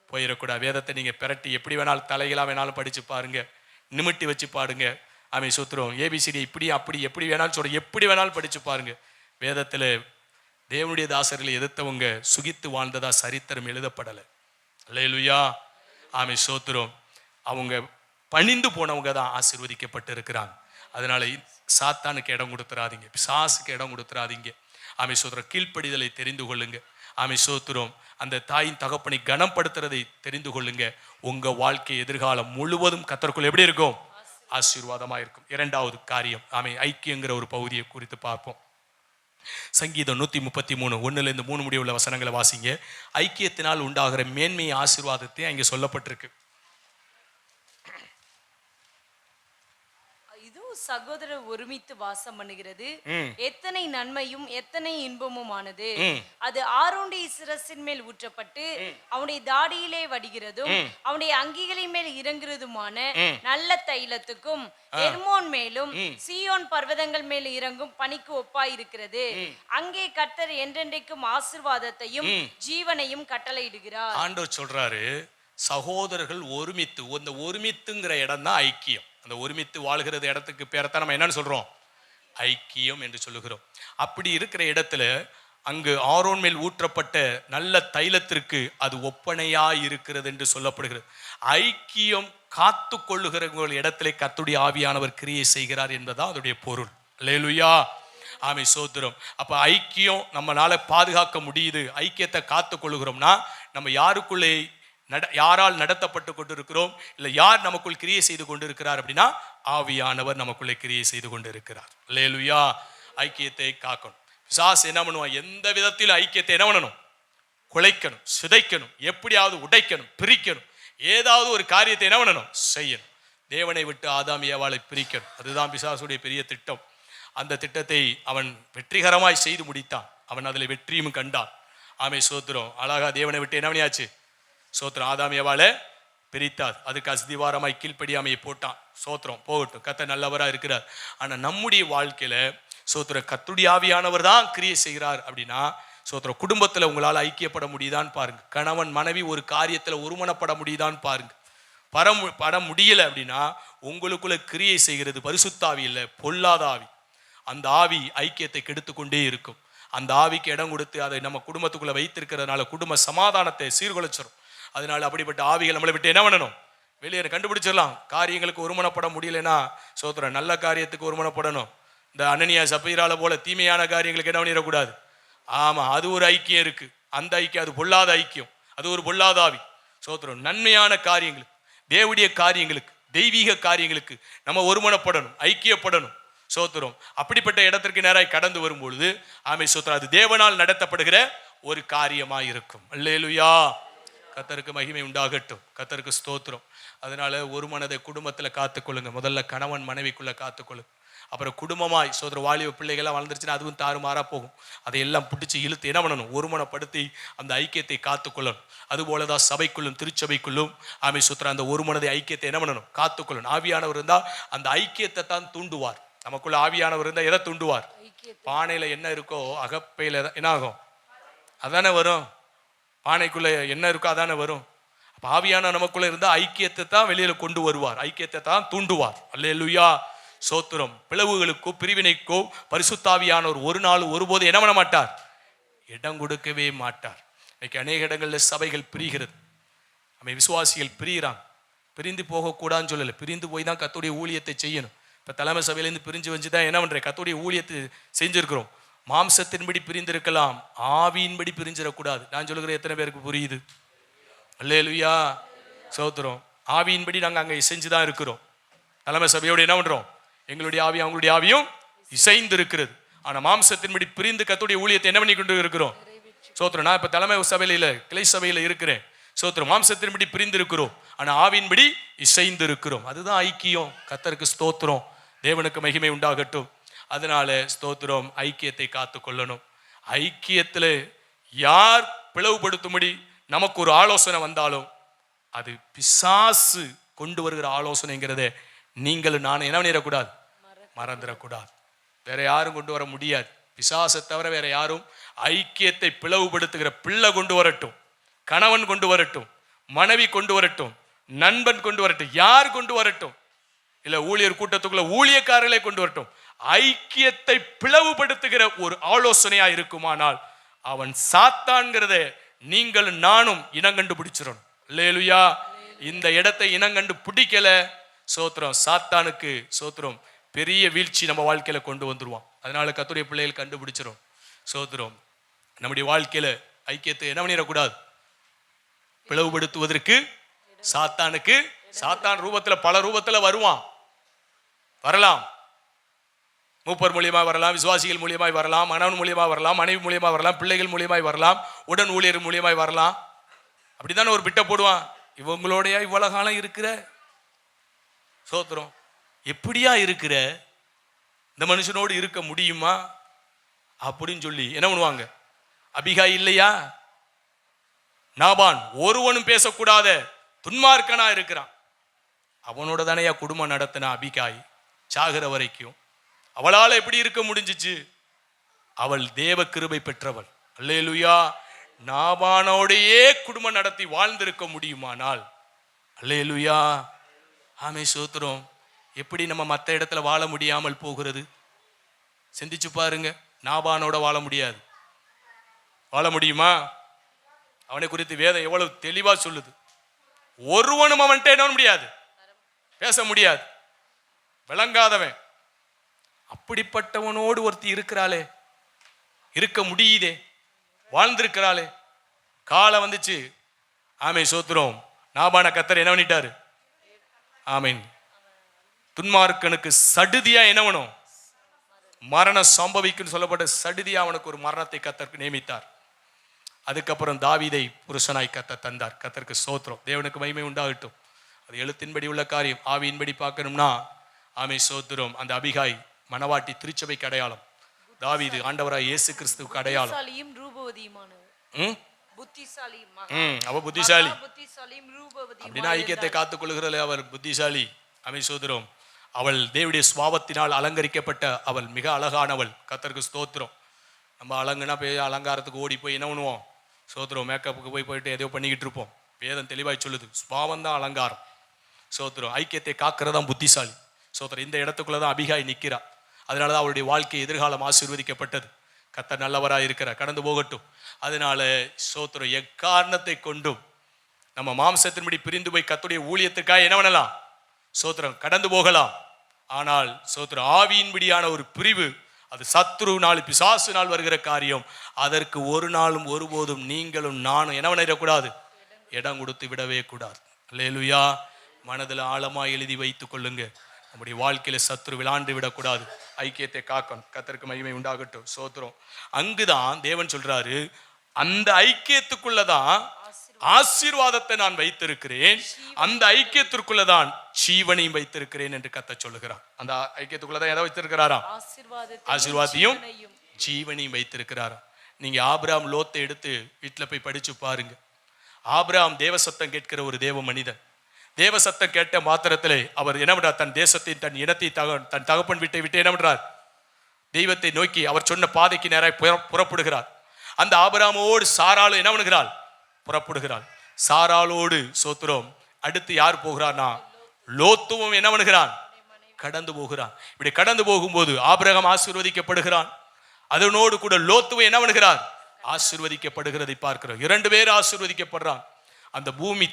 போயிடக்கூடாது. வேதத்தை நீங்க பிரட்டி எப்படி வேணாலும் தலைகளா வேணாலும் படிச்சு பாருங்க, நிமிட்டி வச்சு பாடுங்க. ஆமை சூத்திரம் ஏபிசிடி இப்படி அப்படி எப்படி வேணாலும் சொல்ற, எப்படி வேணாலும் படிச்சு பாருங்க. வேதத்துல தேவனுடைய தாசர்களை எதிர்த்தவங்க சுகித்து வாழ்ந்ததா சரித்திரம் எழுதப்படலை. அல்லேலூயா. ஆமை சோத்திரம். அவங்க பணிந்து போனவங்க தான் ஆசீர்வதிக்கப்பட்டு இருக்கிறாங்க. அதனால சாத்தானுக்கு இடம் கொடுத்துறாதீங்க, பிசாசுக்கு இடம் கொடுத்துறாதீங்க. ஆமை சோத்திரம். கீழ்ப்படிதலை தெரிந்து கொள்ளுங்க. ஆமை சோத்திரம். அந்த தாயின் தகப்பனை கனப்படுத்துறதை தெரிந்து கொள்ளுங்க. உங்க வாழ்க்கை எதிர்காலம் முழுவதும் கர்த்தருக்குள் எப்படி இருக்கும்? ஆசீர்வாதமா இருக்கும். இரண்டாவது காரியம், ஆமை ஐக்கியங்கிற ஒரு பகுதியை குறித்து பார்ப்போம். சங்கீதம் 133 1-3 முடிய உள்ள வசனங்களை வாசிங்க. ஐக்கியத்தினால் உண்டாகிற மேன்மை ஆசீர்வாதத்தை அங்கே சொல்லப்பட்டிருக்கு. சகோதரர் ஒருமித்து வாசம் பண்ணுகிறது எத்தனை நன்மையும் எத்தனை இன்பமுமானது. அது ஆரோனுடைய சிரசின் மேல் ஊற்றப்பட்டு அவனுடைய தாடியிலே வடிகிறதும் அவனுடைய அங்கிகளின் மேல் இறங்குறதுமான நல்ல தைலத்துக்கும் எர்மோன் மேலும் சீயோன் பர்வதங்கள் மேல் இறங்கும் பனிக்கு ஒப்பாய் இருக்கிறது. அங்கே கர்த்தர் என்றென்றைக்கும் ஆசீர்வாதத்தையும் ஜீவனையும் கட்டளையிடுகிறார். ஆண்டவர் சொல்றாரு, சகோதரர்கள் ஒருமித்து. அந்த ஒருமித்துங்கிற இடம் தான் ஐக்கியம். அந்த ஒருமித்து வாழ்கிறது இடத்துக்கு பேரத்தான் நம்ம என்னன்னு சொல்றோம்? ஐக்கியம் என்று சொல்லுகிறோம். அப்படி இருக்கிற இடத்துல அங்கு ஆரோன் மேல் ஊற்றப்பட்ட நல்ல தைலத்திற்கு அது ஒப்பனையா இருக்கிறது என்று சொல்லப்படுகிறது. ஐக்கியம் காத்து கொள்ளுகிற இடத்திலே கர்த்தருடைய ஆவியானவர் கிரியை செய்கிறார் என்பதுதான் அதோடைய பொருள். அல்லேலூயா. ஆமை சோத்திரம். அப்ப ஐக்கியம் நம்மளால பாதுகாக்க முடியுது. ஐக்கியத்தை காத்து கொள்ளுகிறோம்னா நம்ம யாருக்குள்ளே யாரால் நடத்தப்பட்டு கொண்டிருக்கிறோம், இல்லை யார் நமக்குள் கிரியை செய்து கொண்டிருக்கிறார் அப்படின்னா ஆவியானவர் நமக்குள்ளே கிரியை செய்து கொண்டு இருக்கிறார். அல்லேலூயா. ஐக்கியத்தை காக்கணும். பிசாசு என்ன பண்ணுவான்? எந்த விதத்தில் ஐக்கியத்தை என்ன பண்ணணும்? குலைக்கணும், சிதைக்கணும், எப்படியாவது உடைக்கணும், பிரிக்கணும். ஏதாவது ஒரு காரியத்தை என்ன பண்ணணும்? செய்யணும். தேவனை விட்டு ஆதாம் ஏவாளை பிரிக்கணும். அதுதான் பிசாசுடைய பெரிய திட்டம். அந்த திட்டத்தை அவன் வெற்றிகரமாய் செய்து முடித்தான். அவன் அதில் வெற்றியும் கண்டான். ஆமை சோத்திரம். அழகா தேவனை விட்டு என்ன பண்ணியாச்சு? சோத்திரம். ஆதாம் ஏவாளை பிரித்தார். அதுக்கு அஸ்திவாரமாய் கீழ்ப்படியாமையை போட்டான். சோத்திரம் போகட்டும், கர்த்தர் நல்லவராக இருக்கிறார். ஆனால் நம்முடைய வாழ்க்கையில சோத்திரம் கர்த்தருடைய ஆவியானவர் தான் கிரியை செய்கிறார் அப்படின்னா சோத்திரம் குடும்பத்தில் உங்களால் ஐக்கியப்பட முடியுதான்னு பாருங்க. கணவன் மனைவி ஒரு காரியத்தில் ஒருமனப்பட முடியுதான்னு பாருங்க. பட முடியல அப்படின்னா உங்களுக்குள்ள கிரியை செய்கிறது பரிசுத்தாவி இல்லை, பொல்லாத ஆவி. அந்த ஆவி ஐக்கியத்தை கெடுத்து கொண்டே இருக்கும். அந்த ஆவிக்கு இடம் கொடுத்து அதை நம்ம குடும்பத்துக்குள்ள வைத்திருக்கிறதுனால குடும்ப சமாதானத்தை சீர்குலைச்சிடும். அதனால அப்படிப்பட்ட ஆவிகள் நம்மளை விட்டு என்ன பண்ணணும்? வெளியே கண்டுபிடிச்சிடலாம். காரியங்களுக்கு ஒருமனப்பட முடியலன்னா சோத்திரம் நல்ல காரியத்துக்கு ஒருமனப்படணும். இந்த அனனியா சப்பீரால போல தீமையான காரியங்களுக்கு என்ன பண்ணிடக்கூடாது. ஆமா, அது ஒரு ஐக்கியம் இருக்கு. அந்த ஐக்கியம் அது பொல்லாத ஐக்கியம், அது ஒரு பொல்லாத ஆவி. சோத்திரம். நன்மையான காரியங்களுக்கு, தேவனுடைய காரியங்களுக்கு, தெய்வீக காரியங்களுக்கு நம்ம ஒருமனப்படணும், ஐக்கியப்படணும். சோத்திரம். அப்படிப்பட்ட இடத்திற்கு நேராய் கடந்து வரும் பொழுது ஆமென் சோத்திரம், அது தேவனால் நடத்தப்படுகிற ஒரு காரியமாய் இருக்கும். அல்லேலூயா. கர்த்தருக்கு மகிமை உண்டாகட்டும். கர்த்தருக்கு ஸ்தோத்திரம். அதனால ஒரு மனதை குடும்பத்துல காத்துக்கொள்ளுங்க. முதல்ல கணவன் மனைவிக்குள்ள காத்துக்கொள்ளுங்க. அப்புறம் குடும்பமாய் சோதர வாலிப பிள்ளைகள்லாம் வளர்ந்துருச்சுன்னா அதுவும் தாறுமாறா போகும். அதையெல்லாம் பிடிச்சி இழுத்து என்ன பண்ணணும்? ஒருமனப்படுத்தி அந்த ஐக்கியத்தை காத்துக்கொள்ளணும். அதுபோலதான் சபைக்குள்ளும் திருச்சபைக்குள்ளும் ஆமென் சோத்திரம் அந்த ஒரு மனதை ஐக்கியத்தை என்ன பண்ணணும்? காத்துக்கொள்ளணும். ஆவியானவர் இருந்தா அந்த ஐக்கியத்தை தான் தூண்டுவார். நமக்குள்ள ஆவியானவர் இருந்தா எதை தூண்டுவார்? பானையில என்ன இருக்கோ அகப்பையில என்ன ஆகும்? அதானே வரும். பானைக்குள்ள என்ன இருக்கோ அதானே வரும். ஆவியான நமக்குள்ள இருந்தா ஐக்கியத்தை தான் வெளியில கொண்டு வருவார், ஐக்கியத்தை தான் தூண்டுவார். அல்லேலூயா. சோத்திரம். பிளவுகளுக்கோ பிரிவினைக்கோ பரிசுத்தாவியானவர் ஒரு நாள் ஒருபோது என்ன பண்ண மாட்டார்? இடம் கொடுக்கவே மாட்டார். இன்னைக்கு அநேக இடங்கள்ல சபைகள் பிரிகிறது. நம்ம விசுவாசிகள் பிரிகிறாங்க. பிரிந்து போகக்கூடாதுன்னு சொல்லலை, பிரிந்து போய் தான் கர்த்தருடைய ஊழியத்தை செய்யணும். இப்போ தலைமை சபையிலேருந்து பிரிஞ்சு வந்து தான் என்ன பண்ணுறேன்? கர்த்தருடைய ஊழியத்தை செஞ்சுருக்கிறோம். மாம்சத்தின்படி பிரிந்திருக்கலாம், ஆவியின்படி பிரிஞ்சிடக்கூடாது. நான் சொல்லுகிறேன், எத்தனை பேருக்கு புரியுது? அல்லேலூயா. சோத்திரம். ஆவியின்படி நாங்கள் அங்கே செஞ்சு தான் இருக்கிறோம். தலைமை சபையோடு என்ன பண்ணுறோம்? எங்களுடைய ஆவி அவங்களுடைய ஆவியும் இசைந்து இருக்கிறது. ஆனால் மாம்சத்தின்படி பிரிந்து கர்த்தருடைய ஊழியத்தை என்ன பண்ணி கொண்டு இருக்கிறோம்? சோத்திரம். நான் இப்போ தலைமை சபையில இல்லை, கிளை சபையில் இருக்கிறேன். சோத்திரம். மாம்சத்தின்படி பிரிந்து இருக்கிறோம், ஆனால் ஆவியின்படி இசைந்து இருக்கிறோம். அதுதான் ஐக்கியம். கர்த்தருக்கு ஸ்தோத்திரம். தேவனுக்கு மகிமை உண்டாகட்டும். அதனால ஸ்தோத்திரம், ஐக்கியத்தை காத்து கொள்ளணும். ஐக்கியத்தில் யார் பிளவுபடுத்தும்படி நமக்கு ஒரு ஆலோசனை வந்தாலும் அது பிசாசு கொண்டு வருகிற ஆலோசனைங்கிறத நீங்களும் நானும் என்ன பண்ணிடக்கூடாது? மறந்துடக்கூடாது. வேற யாரும் கொண்டு வர முடியாது. பிசாசை தவிர வேற யாரும் ஐக்கியத்தை பிளவுபடுத்துகிற பிள்ளை கொண்டு வரட்டும், கணவன் கொண்டு வரட்டும், மனைவி கொண்டு வரட்டும், நண்பன் கொண்டு வரட்டும், யார் கொண்டு வரட்டும், இல்ல ஊழியர் கூட்டத்துக்குள்ள ஊழியக்காரர்களை கொண்டு வரட்டும், ஐக்கியத்தை பிளவுபடுத்துகிற ஒரு ஆலோசனையா இருக்குமானால் அவன் சாத்தான்கிறத நீங்கள் நானும் இனங்கண்டு பிடிச்சிடணும். அல்லேலூயா. இந்த இடத்தை இனங்கண்டு பிடிக்கல, சோத்திரம், சாத்தானுக்கு சோத்திரம் பெரிய வீழ்ச்சி நம்ம வாழ்க்கையில கொண்டு வந்துருவான். அதனால கர்த்தருடைய பிள்ளைகள் கண்டுபிடிச்சிடும். சோத்திரம். நம்முடைய வாழ்க்கையில ஐக்கியத்தை என்ன பண்ணிடக்கூடாது? பிளவுபடுத்துவதற்கு சாத்தானுக்கு, சாத்தான் ரூபத்துல பல ரூபத்துல வருவான், வரலாம். மூப்பர் மூலியமாக வரலாம், விசுவாசிகள் மூலியமாய் வரலாம், மனவன் மூலியமாக வரலாம், மனைவி மூலியமாக வரலாம், பிள்ளைகள் மூலியமாய் வரலாம், உடன் ஊழியர் மூலியமாய் வரலாம். அப்படித்தானே ஒரு பிட்ட போடுவான், இவங்களோடையா இவ்வளவு காலம் இருக்கிற? சோத்திரம். எப்படியா இருக்கிற? இந்த மனுஷனோடு இருக்க முடியுமா அப்படின்னு சொல்லி என்ன பண்ணுவாங்க? அபிகாய் இல்லையா, நாபான் ஒருவனும் பேசக்கூடாத துன்மார்க்கனா இருக்கிறான். அவனோட தானேயா குடும்பம் நடத்தின அபிகாய் சாகிற வரைக்கும். அவளால் எப்படி இருக்க முடிஞ்சிச்சு? அவள் தேவ கிருபை பெற்றவள். அல்லேலூயா. நாபானோடையே குடும்பம் நடத்தி வாழ்ந்திருக்க முடியுமானால், அல்லேலூயா, ஆமே சோத்திரம். எப்படி நம்ம மற்ற இடத்துல வாழ முடியாமல் போகிறது? சிந்திச்சு பாருங்க. நாபானோட வாழ முடியாது. வாழ முடியுமா? அவனை குறித்து வேதம் எவ்வளவு தெளிவா சொல்லுது. ஒருவனும் அவன்கிட்ட என்ன முடியாது, பேச முடியாது, விளங்காதவன். அப்படிப்பட்டவனோடு ஒருத்தி இருக்கிறாளே, இருக்க முடியுதே, வாழ்ந்திருக்கிறாளே. காலம் வந்துச்சு. ஆமே சோத்திரம். நாபான கர்த்தர் என்ன பண்ணிட்டாரு? ஆமீன். துன்மார்க்கனுக்கு சடுதியா என்ன வேணும்? மரணம் சம்பவிக்கும் சொல்லப்பட்ட சடுதியா அவனுக்கு ஒரு மரணத்தை கர்த்தர் நியமித்தார். அதுக்கப்புறம் தாவீதை புருஷனாய் கர்த்தர் தந்தார். கர்த்தருக்கு ஸ்தோத்திரம். தேவனுக்கு மகிமை உண்டாகட்டும். அது எழுத்தின்படி உள்ள காரியம். ஆவியின்படி பார்க்கணும்னா ஆமே சோத்திரம். அந்த அபிகாய் மணவாட்டி திருச்சபைக்கு அடையாளம், தாவீது ஆண்டவராய் இயேசு கிறிஸ்துவுக்கு அடையாளம். அவ புத்திசாலி. அப்படின்னா ஐக்கியத்தை காத்துக் கொள்கிறதுல அவர் புத்திசாலி. ஆமே சோத்திரம். அவள் தேவனுடைய சுபாவத்தினால் அலங்கரிக்கப்பட்ட அவள் மிக அழகானவள். கர்த்தருக்கு ஸ்தோத்திரம். நம்ம அலங்குனா போய் அலங்காரத்துக்கு ஓடி போய் என்ன பண்ணுவோம்? சோத்திரம். மேக்கப்புக்கு போயிட்டு எதையோ பண்ணிக்கிட்டு இருப்போம். வேதம் தெளிவாய் சொல்லுது, சுபாவம் தான் அலங்காரம். சோத்திரம். ஐக்கியத்தை காக்கிறதான் புத்திசாலி. சோத்திரம். இந்த இடத்துக்குள்ளதான் அபிகாய் நிற்கிறா. அதனாலதான் அவளுடைய வாழ்க்கை எதிர்காலம் ஆசீர்வதிக்கப்பட்டது. கர்த்தர் நல்லவராக இருக்கிறார், கடந்து போகட்டும். அதனால சோத்திரம், எக்காரணத்தை கொண்டும் நம்ம மாம்சத்தின்படி பிரிந்து போய் கர்த்தருடைய ஊழியத்துக்காக என்ன பண்ணலாம்? சோத்திரம், கடந்து போகலாம். ஆனால் சோத்திரம், ஆவியின்படியான ஒரு பிரிவு, அது சத்ருவினால் பிசாசினால் வருகிற காரியம். அதற்கு ஒரு நாளும் ஒருபோதும் நீங்களும் நானும் என்ன பண்ணிடக்கூடாது? இடம் கொடுத்து விடவே கூடாது. அல்லேலூயா. மனதில் ஆழமா எழுதி வைத்துக் கொள்ளுங்க. நம்முடைய வாழ்க்கையில சத்துரு விளாண்டு விடக்கூடாது. ஐக்கியத்தை காக்கணும். கர்த்தருக்கு மகிமை உண்டாகட்டும். சோத்திரம். அங்குதான் தேவன் சொல்றாரு, அந்த ஐக்கியத்துக்குள்ளதான் ஆசீர்வாதத்தை நான் வைத்திருக்கிறேன், அந்த ஐக்கியத்திற்குள்ளதான் ஜீவனையும் வைத்திருக்கிறேன் என்று கர்த்தர் சொல்லுகிறார். அந்த ஐக்கியத்துக்குள்ளதான் எதை வைத்திருக்கிறாராம்? ஆசீர்வாதத்தையும் ஜீவனையும் வைத்திருக்கிறாராம். நீங்க ஆபிரகாம் லோத்தை எடுத்து வீட்டில் போய் படிச்சு பாருங்க. ஆபிரகாம் தேவ சத்தம் கேட்கிற ஒரு தேவ மனிதன். தேவ சத்தம் கேட்ட மாத்திரத்திலே அவர் என்ன பண்றார்? தன் தேசத்தை, தன் இனத்தை, தன் தகப்பன் வீட்டை விட்டு என்ன பண்றார்? தெய்வத்தை நோக்கி அவர் சொன்ன பாதைக்கு நேராக புறப்படுகிறார். அந்த ஆபிரகாமோடு சாராளும் என்ன பண்ணுகிறாள்? புறப்படுகிறாள். சாராளோடு சோத்திரம் அடுத்து யார் போகிறார்னா லோத்துவும் என்ன பண்ணுகிறான்? கடந்து போகிறான். இப்படி கடந்து போகும்போது ஆபிரகாம் ஆசீர்வதிக்கப்படுகிறான். அதனோடு கூட லோத்துவும் என்ன பண்ணுகிறார்? ஆசீர்வதிக்கப்படுகிறதை பார்க்கிறோம். 2 பேர் ஆசீர்வதிக்கப்படுறான். அந்த பூமி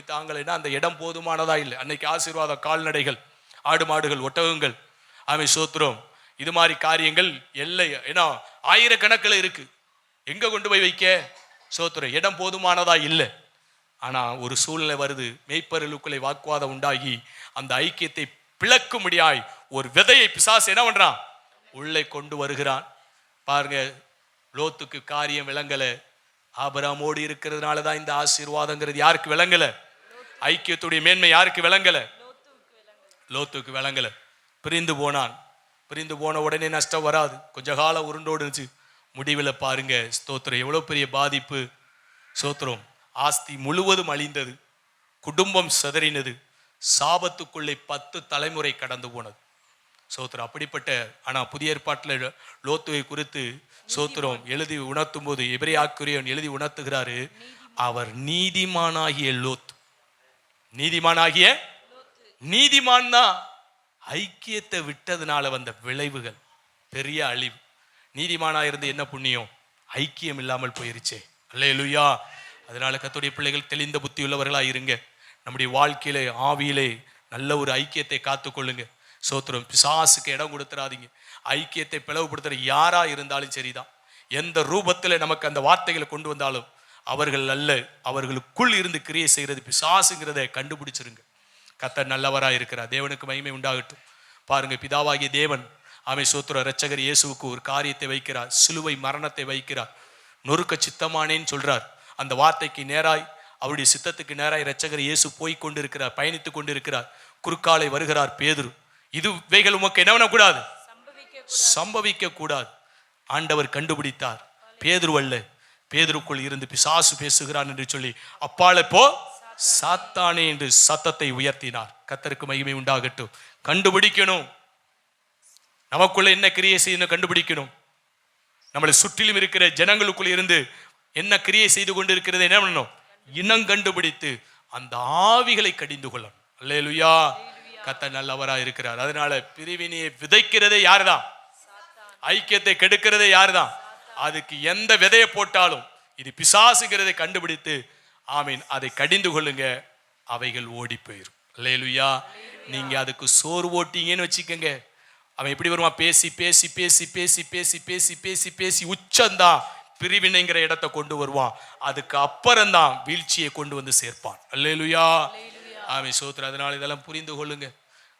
தாங்கலைன்னா அந்த இடம் போதுமானதா இல்லை. அன்னைக்கு ஆசீர்வாத கால்நடைகள், ஆடு மாடுகள், ஒட்டகங்கள், ஆமை சோத்திரம், இது மாதிரி காரியங்கள் எல்லை ஏன்னா ஆயிரக்கணக்கில் இருக்கு. எங்க கொண்டு போய் வைக்க? சோத்திரம் இடம் போதுமானதா இல்லை. ஆனா ஒரு சூழ்நிலை வருது, மேய்ப்பர்களுக்குள்ளே வாக்குவாதம் உண்டாகி அந்த ஐக்கியத்தை பிளக்கும்படியாய் ஒரு விதையை பிசாசு என்ன பண்றான்? உள்ளே கொண்டு வருகிறான். பாருங்க, லோத்துக்கு காரியம் விளங்கல. ஆபிரகாமோடு இருக்கிறதுனால தான் இந்த ஆசீர்வாதங்கிறது யாருக்கு விளங்கல? ஐக்கியத்துடைய மேன்மை யாருக்கு விளங்கல? லோத்துக்கு விளங்கல. பிரிந்து போனான். பிரிந்து போன உடனே நஷ்டம் வராது, கொஞ்ச காலம் உருண்டோடுச்சு. முடிவில் பாருங்க ஸ்தோத்திரம், எவ்வளவு பெரிய பாதிப்பு. ஸ்தோத்திரம், ஆஸ்தி முழுவதும் அழிந்தது, குடும்பம் சிதறினது, சாபத்துக்குள்ளே 10 தலைமுறை கடந்து போனது. சோத்திரம் அப்படிப்பட்ட. ஆனா புதிய ஏற்பாட்டில் லோத்துவை குறித்து சோத்திரம் எழுதி உணர்த்தும் போது எபிரேயன் எழுதி உணர்த்துகிறாரு, அவர் நீதிமானாகிய லோத். நீதிமான் தான். ஐக்கியத்தை விட்டதுனால வந்த விளைவுகள் பெரிய அழிவு. நீதிமானா இருந்து என்ன புண்ணியம்? ஐக்கியம் இல்லாமல் போயிருச்சே. அல்லேலூயா. அதனால கர்த்தருடைய பிள்ளைகள் தெளிந்த புத்தி உள்ளவர்களா இருங்க. நம்முடைய வாழ்க்கையிலே ஆவியிலே நல்ல ஒரு ஐக்கியத்தை காத்துக்கொள்ளுங்க. சோத்திரம், பிசாசுக்கு இடம் கொடுத்துறாதீங்க. ஐக்கியத்தை பிளவுபடுத்துற யாரா இருந்தாலும் சரிதான், எந்த ரூபத்தில் நமக்கு அந்த வார்த்தைகளை கொண்டு வந்தாலும் அவர்கள் அல்ல, அவர்களுக்குள் இருந்து கிரியை செய்கிறது பிசாசுங்கிறத கண்டுபிடிச்சிருங்க. கர்த்தர் நல்லவராக இருக்கிறார். தேவனுக்கு மகிமை உண்டாகட்டும். பாருங்க, பிதாவாகிய தேவன் ஆமை சோத்திர இரட்சகர் இயேசுவுக்கு ஒரு காரியத்தை வைக்கிறார், சிலுவை மரணத்தை வைக்கிறார். நொறுக்க சித்தமானேன்னு சொல்றார். அந்த வார்த்தைக்கு நேராய், அவருடைய சித்தத்துக்கு நேராய் இரட்சகர் இயேசு போய் கொண்டிருக்கிறார், பயணித்து கொண்டிருக்கிறார். குறுக்காலை வருகிறார் பேதுரு. இதுவைகள் உமக்கு என்ன பண்ணக்கூடாது? சம்பவிக்க கூடாது. ஆண்டவர் கண்டுபிடித்தார். பேதுரு அல்ல, பேதுருக்குள் இருந்து பிசாசு பேசுகிறான் என்று சொல்லி அப்பாலே போ சாத்தானே என்று சத்தத்தை உயர்த்தினார். கர்த்தருக்கு மகிமை உண்டாகட்டும். கண்டுபிடிக்கணும், நமக்குள்ள என்ன கிரியை செய்யணும் கண்டுபிடிக்கணும். நம்மளை சுற்றிலும் இருக்கிற ஜனங்களுக்குள்ள இருந்து என்ன கிரியை செய்து கொண்டு இருக்கிறது என்ன பண்ணணும்? இனம் கண்டுபிடித்து அந்த ஆவிகளை கடிந்து கொள்ளணும். அல்லேலூயா. கர்த்தர் நல்லவரா இருக்கிறார். அதனால பிரிவினையை விதைக்கிறதே யாருதான்? ஐக்கியத்தை கெடுக்கிறதே யாருதான்? அதுக்கு எந்த விதையை போட்டாலும் இது பிசாசுகிறதை கண்டுபிடித்து ஆமீன் அதை கடிந்து கொள்ளுங்க, அவைகள் ஓடி போயிரும். அல்லேலூயா. நீங்க அதுக்கு சோறு ஓட்டிங்கன்னு வச்சுக்கோங்க, அவன் எப்படி வருவான்? பேசி பேசி பேசி பேசி பேசி பேசி பேசி பேசி உச்சந்தான் பிரிவினைங்கிற இடத்தை கொண்டு வருவான். அதுக்கு அப்புறம்தான் வீழ்ச்சியை கொண்டு வந்து சேர்ப்பான். அல்லேலூயா. ஆமீன் சோத்திரம். அதனால இதெல்லாம் புரிந்து கொள்ளுங்க.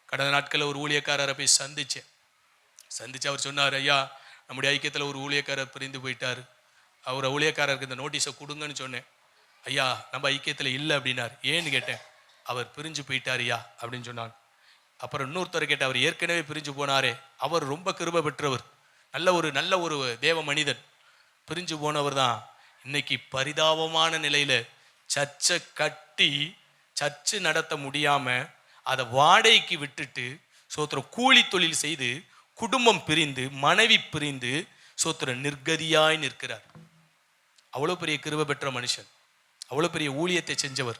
கடந்த நாட்களில் ஒரு ஊழியக்காரரை போய் சந்திச்சு அவர் சொன்னார், ஐயா நம்முடைய ஐக்கியத்தில் ஒரு ஊழியக்காரர் பிரிந்து போயிட்டார், அவர் ஊழியக்காரருக்கு இந்த நோட்டீஸை கொடுங்கன்னு சொன்னேன். ஐயா நம்ம ஐக்கியத்தில் இல்லை அப்படின்னார். ஏன்னு கேட்டேன். அவர் பிரிஞ்சு போயிட்டார் ஐயா அப்படின்னு சொன்னாங்க. அப்புறம் இன்னொருத்தர் கேட்ட, அவர் ஏற்கனவே பிரிஞ்சு போனாரே, அவர் ரொம்ப கிருபை பெற்றவர், நல்ல ஒரு தேவ மனிதன், பிரிஞ்சு போனவர் தான் இன்னைக்கு பரிதாபமான நிலையில சர்ச்சை கட்டி சர்ச்சு நடத்த முடியாம அதை வாடகைக்கு விட்டுட்டு சோத்திரம் கூலி தொழில் செய்து குடும்பம் பிரிந்து மனைவி பிரிந்து சோத்திரம் நிர்கதியாய் நிற்கிறார். அவ்வளவு பெரிய கிருபை பெற்ற மனுஷன், அவ்வளவு பெரிய ஊழியத்தை செஞ்சவர்,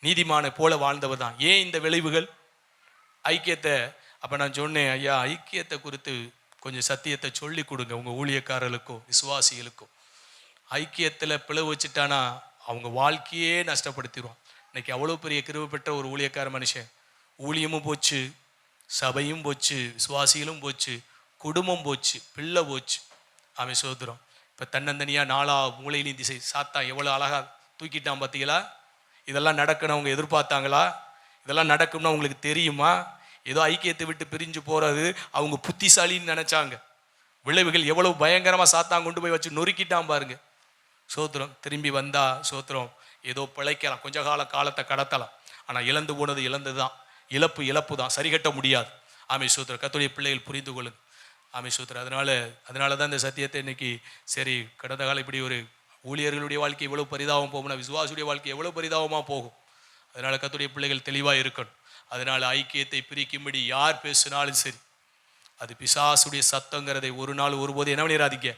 நீதிமானை போல வாழ்ந்தவர் தான். ஏன் இந்த விளைவுகள்? ஐக்கியத்தை. அப்ப நான் சொன்னேன், ஐயா ஐக்கியத்தை குறித்து கொஞ்சம் சத்தியத்தை சொல்லி கொடுங்க உங்க ஊழியக்காரர்களுக்கும் விசுவாசிகளுக்கும். ஐக்கியத்தில் பிளவு வச்சுட்டானா அவங்க வாழ்க்கையே நஷ்டப்படுத்திடுவான். இன்னைக்கு அவ்வளோ பெரிய கிருபை பெற்ற ஒரு ஊழியக்கார மனுஷன், ஊழியமும் போச்சு, சபையும் போச்சு, விசுவாசிகளும் போச்சு, குடும்பம் போச்சு, பிள்ளை போச்சு. அவன் சோதரம் இப்போ தன்னந்தனியாக 4 மூலையிலையும் திசை சாத்தான் எவ்வளோ அழகா தூக்கிட்டான் பார்த்தீங்களா? இதெல்லாம் நடக்கணும் அவங்க எதிர்பார்த்தாங்களா? இதெல்லாம் நடக்கும்னா உங்களுக்கு தெரியுமா? ஏதோ ஐக்கியத்தை விட்டு பிரிஞ்சு போறது அவங்க புத்திசாலின்னு நினைச்சாங்க. விளைவுகள் எவ்வளவு பயங்கரமா சாத்தான் கொண்டு போய் வச்சு நொறுக்கிட்டான் பாருங்க. சோத்திரம். திரும்பி வந்தா சோத்திரம், ஏதோ பிழைக்கலாம், கொஞ்ச காலத்தை கடத்தலாம். ஆனா இழந்து போனது இழந்துதான், இழப்பு தான், சரி கட்ட முடியாது. ஆமை சோத்திரம். கர்த்தருடைய பிள்ளைகள் புரிந்து கொள்ளுங்க. ஆமை சோத்திரம். அதனால தான் இந்த சத்தியத்தை இன்னைக்கு சரி, கடந்த காலம் இப்படி ஒரு ஊழியர்களுடைய வாழ்க்கை எவ்வளவு பரிதாபம் போகும்னா விசுவாசுடைய வாழ்க்கை எவ்வளவு பரிதாபமா போகும். அதனால கர்த்தருடைய பிள்ளைகள் தெளிவா இருக்கணும். அதனால ஐக்கியத்தை பிரிக்கும்படி யார் பேசினாலும் சரி, அது பிசாசுடைய சத்தங்கிறதை ஒரு நாள் ஒருபோது என்ன பண்ணிடாதீங்க,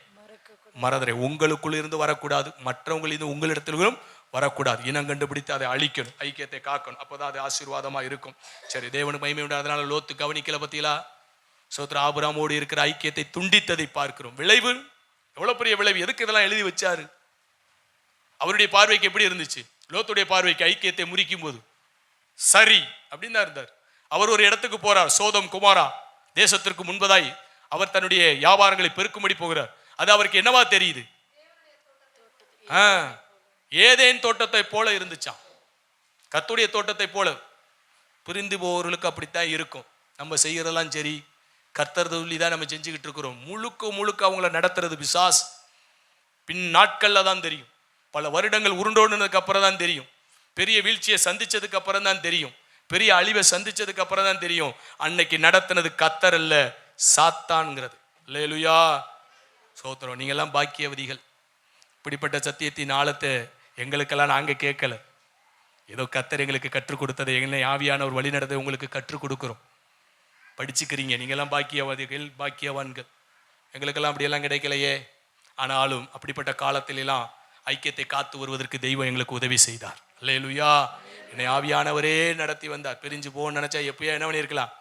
மறந்துரை. உங்களுக்குள்ள இருந்து வரக்கூடாது, மற்றவங்களிருந்து உங்களிடத்திலும் வரக்கூடாது. இனம் கண்டுபிடித்து அதை அழிக்கணும், ஐக்கியத்தை காக்கணும். அப்போதான் அது ஆசீர்வாதமா இருக்கும். சரி, தேவனுக்கு மகிமை உண்டு. அதனால லோத்து கவனிக்கல பத்தியா சோத்திர. ஆபிரகாமோடு இருக்கிற ஐக்கியத்தை துண்டித்ததை பார்க்கிறோம். விளைவு எவ்வளவு பெரிய விளைவு. எதுக்கு இதெல்லாம் எழுதி வச்சாரு? அவருடைய பார்வைக்கு எப்படி இருந்துச்சு? லோத்துடைய பார்வைக்கு ஐக்கியத்தை முறிக்கும் போது சரி அப்படின்னு தான் இருந்தார். அவர் ஒரு இடத்துக்கு போறார், சோதம் குமாரா தேசத்திற்கு முன்பதாய் அவர் தன்னுடைய வியாபாரங்களை பெருக்கும்படி போகிறார். அது அவருக்கு என்னவா தெரியுது? ஏதேன் தோட்டத்தை போல இருந்துச்சான், கர்த்தருடைய தோட்டத்தை போல. பிரிந்து போவர்களுக்கு அப்படித்தான் இருக்கும். நம்ம செய்யறதெல்லாம் சரி, கர்த்தர் சொல்லி தான் நம்ம செஞ்சுக்கிட்டு இருக்கிறோம். முழுக்க அவங்கள நடத்துறது பிசாஸ். பின் நாட்கள்ல தான் தெரியும், பல வருடங்கள் உருண்டோடுனதுக்கு அப்புறம் தான் தெரியும், பெரிய வீழ்ச்சியை சந்திச்சதுக்கு அப்புறம் தான் தெரியும், பெரிய அழிவை சந்திச்சதுக்கு அப்புறம் தான் தெரியும் அன்னைக்கு நடத்தினது கர்த்தர் அல்ல, சாத்தான்ங்கிறது. அல்லேலூயா, சோத்திரம். நீங்க எல்லாம் பாக்கியவதிகள். இப்படிப்பட்ட சத்தியத்தின் ஆழத்தை எங்களுக்கெல்லாம் நாங்க கேட்கல. ஏதோ கர்த்தர் எங்களுக்கு கற்றுக் கொடுத்ததை, எங்களை ஆவியான ஒரு வழி நடத்தை உங்களுக்கு கற்றுக் கொடுக்கிறோம். படிச்சுக்கிறீங்க. நீங்கெல்லாம் பாக்கியவாதிகள், பாக்கியவான்கள். எங்களுக்கெல்லாம் அப்படியெல்லாம் கிடைக்கலையே. ஆனாலும் அப்படிப்பட்ட காலத்திலெல்லாம் ஐக்கியத்தை காத்து வருவதற்கு தெய்வம் எங்களுக்கு உதவி செய்தார். அல்லேலூயா. என்னை ஆவியானவரே நடத்தி வந்தார். பிரிஞ்சு போகணும்னு நினைச்சா எப்பயோ என்ன பண்ணியிருக்கலாம்,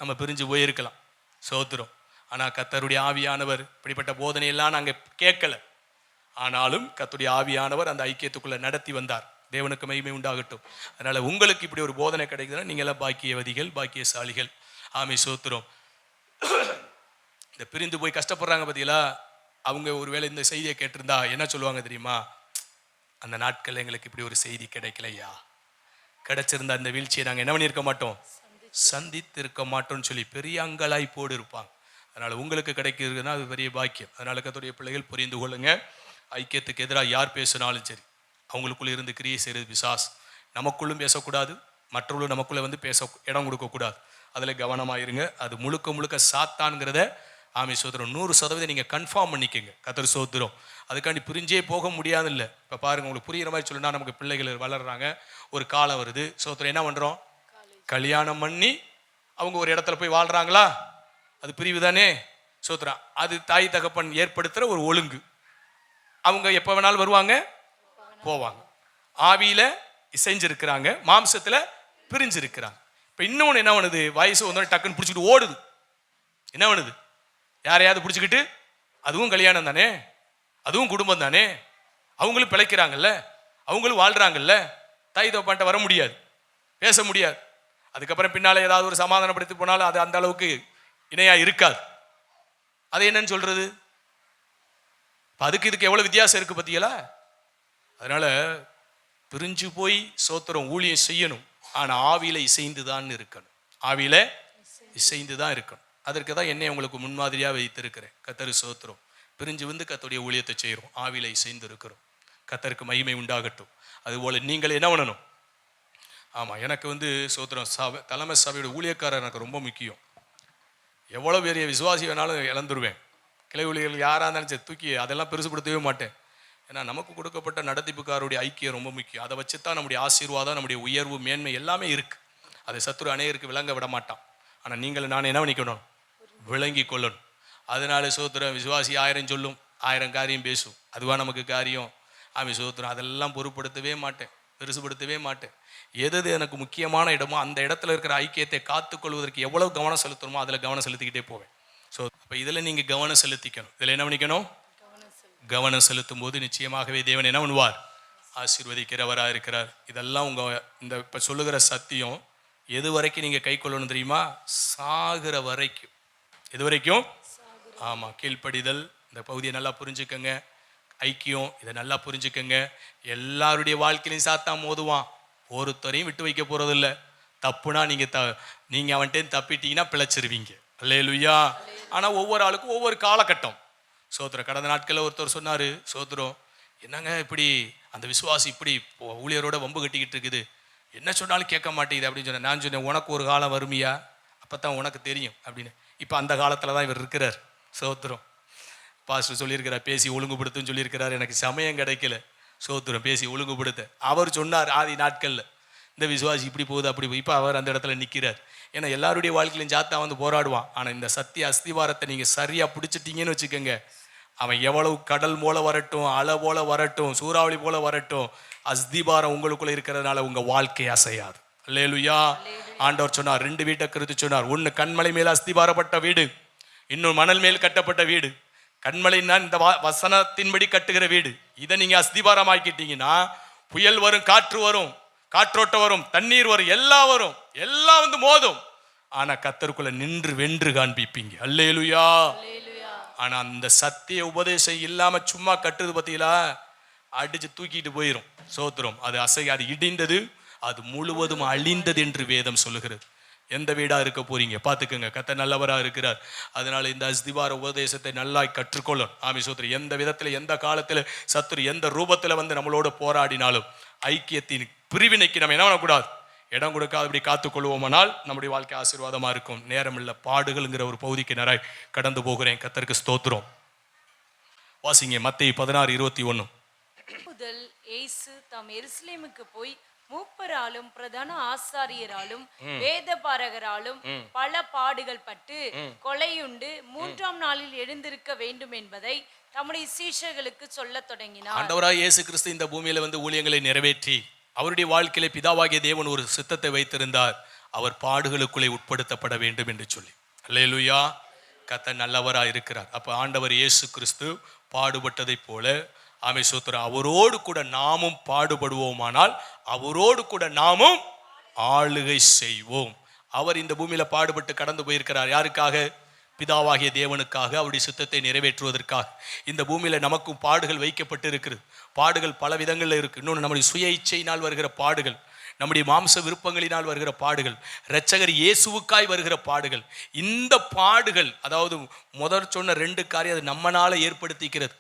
நம்ம பிரிஞ்சு போயிருக்கலாம். சோத்திரம். ஆனால் கர்த்தருடைய ஆவியானவர் இப்படிப்பட்ட போதனையெல்லாம் நாங்கள் கேட்கல. ஆனாலும் கர்த்தருடைய ஆவியானவர் அந்த ஐக்கியத்துக்குள்ள நடத்தி வந்தார். தேவனுக்கு மகிமை உண்டாகட்டும். அதனால உங்களுக்கு இப்படி ஒரு போதனை கிடைக்குதுன்னா நீங்க எல்லாம் பாக்கியவதிகள், பாக்கியசாலிகள். ஆமை சோத்திரம். இந்த பிரிந்து போய் கஷ்டப்படுறாங்க பார்த்தீங்களா, அவங்க ஒருவேளை இந்த செய்தியை கேட்டிருந்தா என்ன சொல்லுவாங்க தெரியுமா? அந்த நாட்கள் எங்களுக்கு இப்படி ஒரு செய்தி கிடைக்கலையா, கிடைச்சிருந்தா இந்த வீழ்ச்சியை நாங்கள் என்ன பண்ணியிருக்க மாட்டோம், சந்தித்து இருக்க மாட்டோம்னு சொல்லி பெரிய அங்கலாய் போடு இருப்பாங்க. அதனால உங்களுக்கு கிடைக்கிறதுனா அது பெரிய பாக்கியம். அதனால கர்த்தருடைய பிள்ளைகள் புரிந்து கொள்ளுங்க. ஐக்கியத்துக்கு எதிராக யார் பேசினாலும் சரி, அவங்களுக்குள்ள இருந்து கிரியை செய்கிறது பிசாஸ். நமக்குள்ளும் பேசக்கூடாது, மற்றவர்களும் நமக்குள்ள பேச இடம் கொடுக்கக்கூடாது. அதில் கவனமாயிருங்க. அது முழுக்க சாத்தான்ங்கிறத ஆமை சோத்திரம் 100% நீங்கள் கன்ஃபார்ம் பண்ணிக்கங்க. கர்த்தர் சோத்திரம். அதுக்காண்டி பிரிஞ்சே போக முடியாது இல்லை. இப்போ பாருங்க, உங்களுக்கு புரிகிற மாதிரி சொல்லுன்னா, நமக்கு பிள்ளைகள் வளர்றாங்க, ஒரு காலம் வருது. சோத்திரம் என்ன பண்ணுறோம்? கல்யாணம் பண்ணி அவங்க ஒரு இடத்துல போய் வாழ்கிறாங்களா, அது பிரிவு தானே. சோத்திரம். அது தாய் தகப்பன் ஏற்படுத்துகிற ஒரு ஒழுங்கு. அவங்க எப்போ வேணாலும் வருவாங்க போவாங்க. ஆவியில இசைஞ்சிருக்கிறாங்க, மாம்சத்துல பிரிஞ்சிருக்கிறாங்க. இப்போ இன்னொன்று என்ன பண்ணுது, வயசு வந்து டக்குன்னு பிடிச்சிக்கிட்டு ஓடுது. என்ன பண்ணுது? யாரையாவது பிடிச்சிக்கிட்டு, அதுவும் கல்யாணம் தானே, அதுவும் குடும்பம் தானே, அவங்களும் பிழைக்கிறாங்கல்ல, அவங்களும் வாழ்றாங்கல்ல. தாய் தகப்பன்ட்ட வர முடியாது, பேச முடியாது. அதுக்கப்புறம் பின்னால ஏதாவது ஒரு சமாதானப்படுத்தி போனாலும் அது அந்த அளவுக்கு இணையா இருக்காது. அது என்னன்னு சொல்றது? அதுக்கு இதுக்கு எவ்வளவு வித்தியாசம் இருக்கு பத்தியலா. அதனால பிரிஞ்சு போய் சோத்திரம் ஊழியம் செய்யணும். ஆனா ஆவியில இசைந்து தான் இருக்கணும், ஆவியில இசைந்து தான் இருக்கணும். அதற்கு தான் என்னை உங்களுக்கு முன்மாதிரியா வைத்திருக்கிறேன். கர்த்தர் சோத்திரம். பிரிஞ்சு வந்து கர்த்தருடைய ஊழியத்தை செய்கிறோம், ஆவியில இசைந்து இருக்கிறோம். கர்த்தருக்கு மகிமை உண்டாகட்டும். அதுபோல நீங்கள் என்ன பண்ணணும்? ஆமா, எனக்கு சோத்திரம் தலைமை சபையோட ஊழியக்காரர் எனக்கு ரொம்ப முக்கியம். எவ்வளவு பெரிய விசுவாசி வேணாலும் இழந்துருவேன். கிளை ஊழியர்கள் யாராக இருந்தாலும் சரி, தூக்கி அதெல்லாம் பெருசுப்படுத்தவே மாட்டேன். ஏன்னா நமக்கு கொடுக்கப்பட்ட நடத்திப்புக்காருடைய ஐக்கியம் ரொம்ப முக்கியம். அதை வச்சு தான் நம்முடைய ஆசீர்வாதம், நம்முடைய உயர்வு, மேன்மை எல்லாமே இருக்கு. அதை சத்துரு அநேகருக்கு விளங்க விட மாட்டான். ஆனால் நீங்கள் நான் என்ன பண்ணிக்கணும்? விளங்கி கொள்ளணும். அதனால சோத்திரம். விசுவாசி 1000 சொல்லும், 1000 காரியம் பேசும், அதுவா நமக்கு காரியம்? ஆமை சோத்திரம். அதெல்லாம் பொருட்படுத்தவே மாட்டேன், பெருசுபடுத்தவே மாட்டேன். எது எனக்கு முக்கியமான இடமோ அந்த இடத்துல இருக்கிற ஐக்கியத்தை காத்துக்கொள்வதற்கு எவ்வளவு கவனம் செலுத்தணுமோ அதில் கவனம் செலுத்திக்கிட்டே போவேன். ஸோ அப்போ இதில் நீங்கள் கவனம் செலுத்திக்கணும். இதில் என்ன பண்ணிக்கணும்? கவனம் செலுத்தும் போது நிச்சயமாகவே தேவன் என்ன பண்ணுவார்? ஆசீர்வதிக்கிறவராக இருக்கிறார். இதெல்லாம் இந்த இப்போ சொல்லுகிற சத்தியம் எது வரைக்கும் நீங்கள் கை கொள்ளணும் தெரியுமா? சாகிற வரைக்கும். எது வரைக்கும்? ஆமாம், கீழ்ப்படிதல். இந்த பகுதியை நல்லா புரிஞ்சுக்கங்க. ஐக்கியம், இதை நல்லா புரிஞ்சுக்கங்க. எல்லாருடைய வாழ்க்கையிலையும் சாத்தான் மோதுவான், ஒருத்தரையும் விட்டு வைக்க போறதில்லை. தப்புனா நீங்க அவன்கிட்ட தப்பிட்டீங்கன்னா பிழைச்சிருவீங்க. அல்லேலூயா. ஆனா ஒவ்வொரு ஆளுக்கும் ஒவ்வொரு காலகட்டம். சோத்திரம். கடந்த நாட்களில் ஒருத்தர் சொன்னாரு, சோத்திரம், என்னங்க இப்படி அந்த விசுவாசி இப்படி ஊழியரோட வம்பு கட்டிக்கிட்டு இருக்குது, என்ன சொன்னாலும் கேட்க மாட்டேங்குது அப்படின்னு சொன்னேன். நான் சொன்னேன், உனக்கு ஒரு காலம் வருமியா, அப்பதான் உனக்கு தெரியும் அப்படின்னு. இப்போ அந்த காலத்துல தான் இவர் இருக்கிறார். சோத்திரம். பாஸ்டர் சொல்லியிருக்கிறார், பேசி ஒழுங்குபடுத்துன்னு சொல்லியிருக்கிறார். எனக்கு சமயம் கிடைக்கல சோத்திரம் பேசி ஒழுங்குபடுத்த. அவர் சொன்னார் ஆதி நாட்கள்ல, இந்த விசுவாசி இப்படி போகுது அப்படி போய். இப்போ அவர் அந்த இடத்துல நிற்கிறார். ஏன்னா எல்லாருடைய வாழ்க்கையிலும் ஜாத்தா வந்து போராடுவான். ஆனால் இந்த சத்திய அஸ்திவாரத்தை நீங்கள் சரியாக பிடிச்சிட்டீங்கன்னு வச்சுக்கோங்க, அவன் எவ்வளவு கடல் போல வரட்டும், அலை போல வரட்டும், சூறாவளி போல வரட்டும், அஸ்திபாரம் உங்களுக்குள்ள இருக்கிறதுனால உங்க வாழ்க்கை அசையாது. அல்லேலூயா. ஆண்டவர் சொன்னார், 2 வீட்டை குறித்து சொன்னார். ஒன்று கண்மலை மேல் அஸ்திபாரப்பட்ட வீடு, இன்னொரு மணல் மேல் கட்டப்பட்ட வீடு. கண்மலைன்னா இந்த வசனத்தின்படி கட்டுகிற வீடு. இதை நீங்க அஸ்திபாரம் ஆக்கிட்டீங்கன்னா புயல் வரும், காற்று வரும், காற்றோட்டம் வரும், தண்ணீர் வரும், எல்லாம் வரும், எல்லாம் வந்து மோதும். ஆனா கர்த்தருக்குள்ள நின்று வென்று காண்பிப்பீங்க. அல்லேலூயா. ஆனா அந்த சத்திய உபதேசம் இல்லாம சும்மா கட்டுறது பத்தியிலா அடிச்சு தூக்கிட்டு போயிரும். சோத்திரம். அது அது இடிந்தது, அது முழுவதும் அழிந்தது என்று வேதம் சொல்லுகிறது. எந்த வீடா இருக்க போறீங்க பார்த்துக்கோங்க. கர்த்தர் நல்லவரா இருக்கிறார். அதனால இந்த அஸ்திவார உபதேசத்தை நல்லா கற்றுக்கொள்ளும். ஆமி சோத்திரம். எந்த விதத்துல எந்த காலத்துல சத்துரு எந்த ரூபத்துல வந்து நம்மளோட போராடினாலும் ஐக்கியத்தின் பிரிவினைக்கு நம்ம என்ன பண்ணக்கூடாது, இடம் கொடுக்காதபடி காத்துக்கொள்வோமானால் நம்முடைய வாழ்க்கை ஆசீர்வாதமா இருக்கும். நேரமில்ல, பாடுகள்ங்கிற ஒரு பகுதிக்கு நிறைய கடந்து போகிறேன். கர்த்தருக்கு ஸ்தோத்திரம். வாசிங்க மத்தேயு 16:21. முதல் இயேசு தாம் எருசலேமுக்கு போய் மூப்பராலும் பிரதான ஆசாரியராலும் வேத பாரகராலும் பல பாடுகள் பட்டு கொலையுண்டு 3ஆம் நாளில் எழுந்திருக்க வேண்டும் என்பதை தம்முடைய சீஷர்களுக்கு சொல்ல தொடங்கினார். ஆண்டவராய் இயேசு கிறிஸ்து இந்த பூமியில வந்து ஊழியங்களை நிறைவேற்றி அவருடைய வாழ்க்கையில பிதாவாகிய தேவன் ஒரு சித்தத்தை வைத்திருந்தார். அவர் பாடுகளுக்குள்ளே உட்படுத்தப்பட வேண்டும் என்று சொல்லி. அல்லேலூயா. கர்த்தர் நல்லவரா இருக்கிறார். அப்ப ஆண்டவர் இயேசு கிறிஸ்து பாடுபட்டதை போல ஆமென் சோத்திரம், அவரோடு கூட நாமும் பாடுபடுவோமானால் அவரோடு கூட நாமும் ஆளுகை செய்வோம். அவர் இந்த பூமியில பாடுபட்டு கடந்து போயிருக்கிறார். யாருக்காக? பிதாவாகிய தேவனுக்காக, அவருடைய சித்தத்தை நிறைவேற்றுவதற்காக. இந்த பூமியில நமக்கும் பாடுகள் வைக்கப்பட்டு இருக்கிறது. பாடுகள் பல விதங்கள்ல இருக்கு. இன்னொன்று நம்முடைய சுய இச்சையினால் வருகிற பாடுகள், நம்முடைய மாம்ச விருப்பங்களினால் வருகிற பாடுகள், இரட்சகர் இயேசுவுக்காய் வருகிற பாடுகள். இந்த பாடுகள், அதாவது முதல் சொன்ன 2 காரியம் அது நம்மனால ஏற்படுத்திக்கிறது.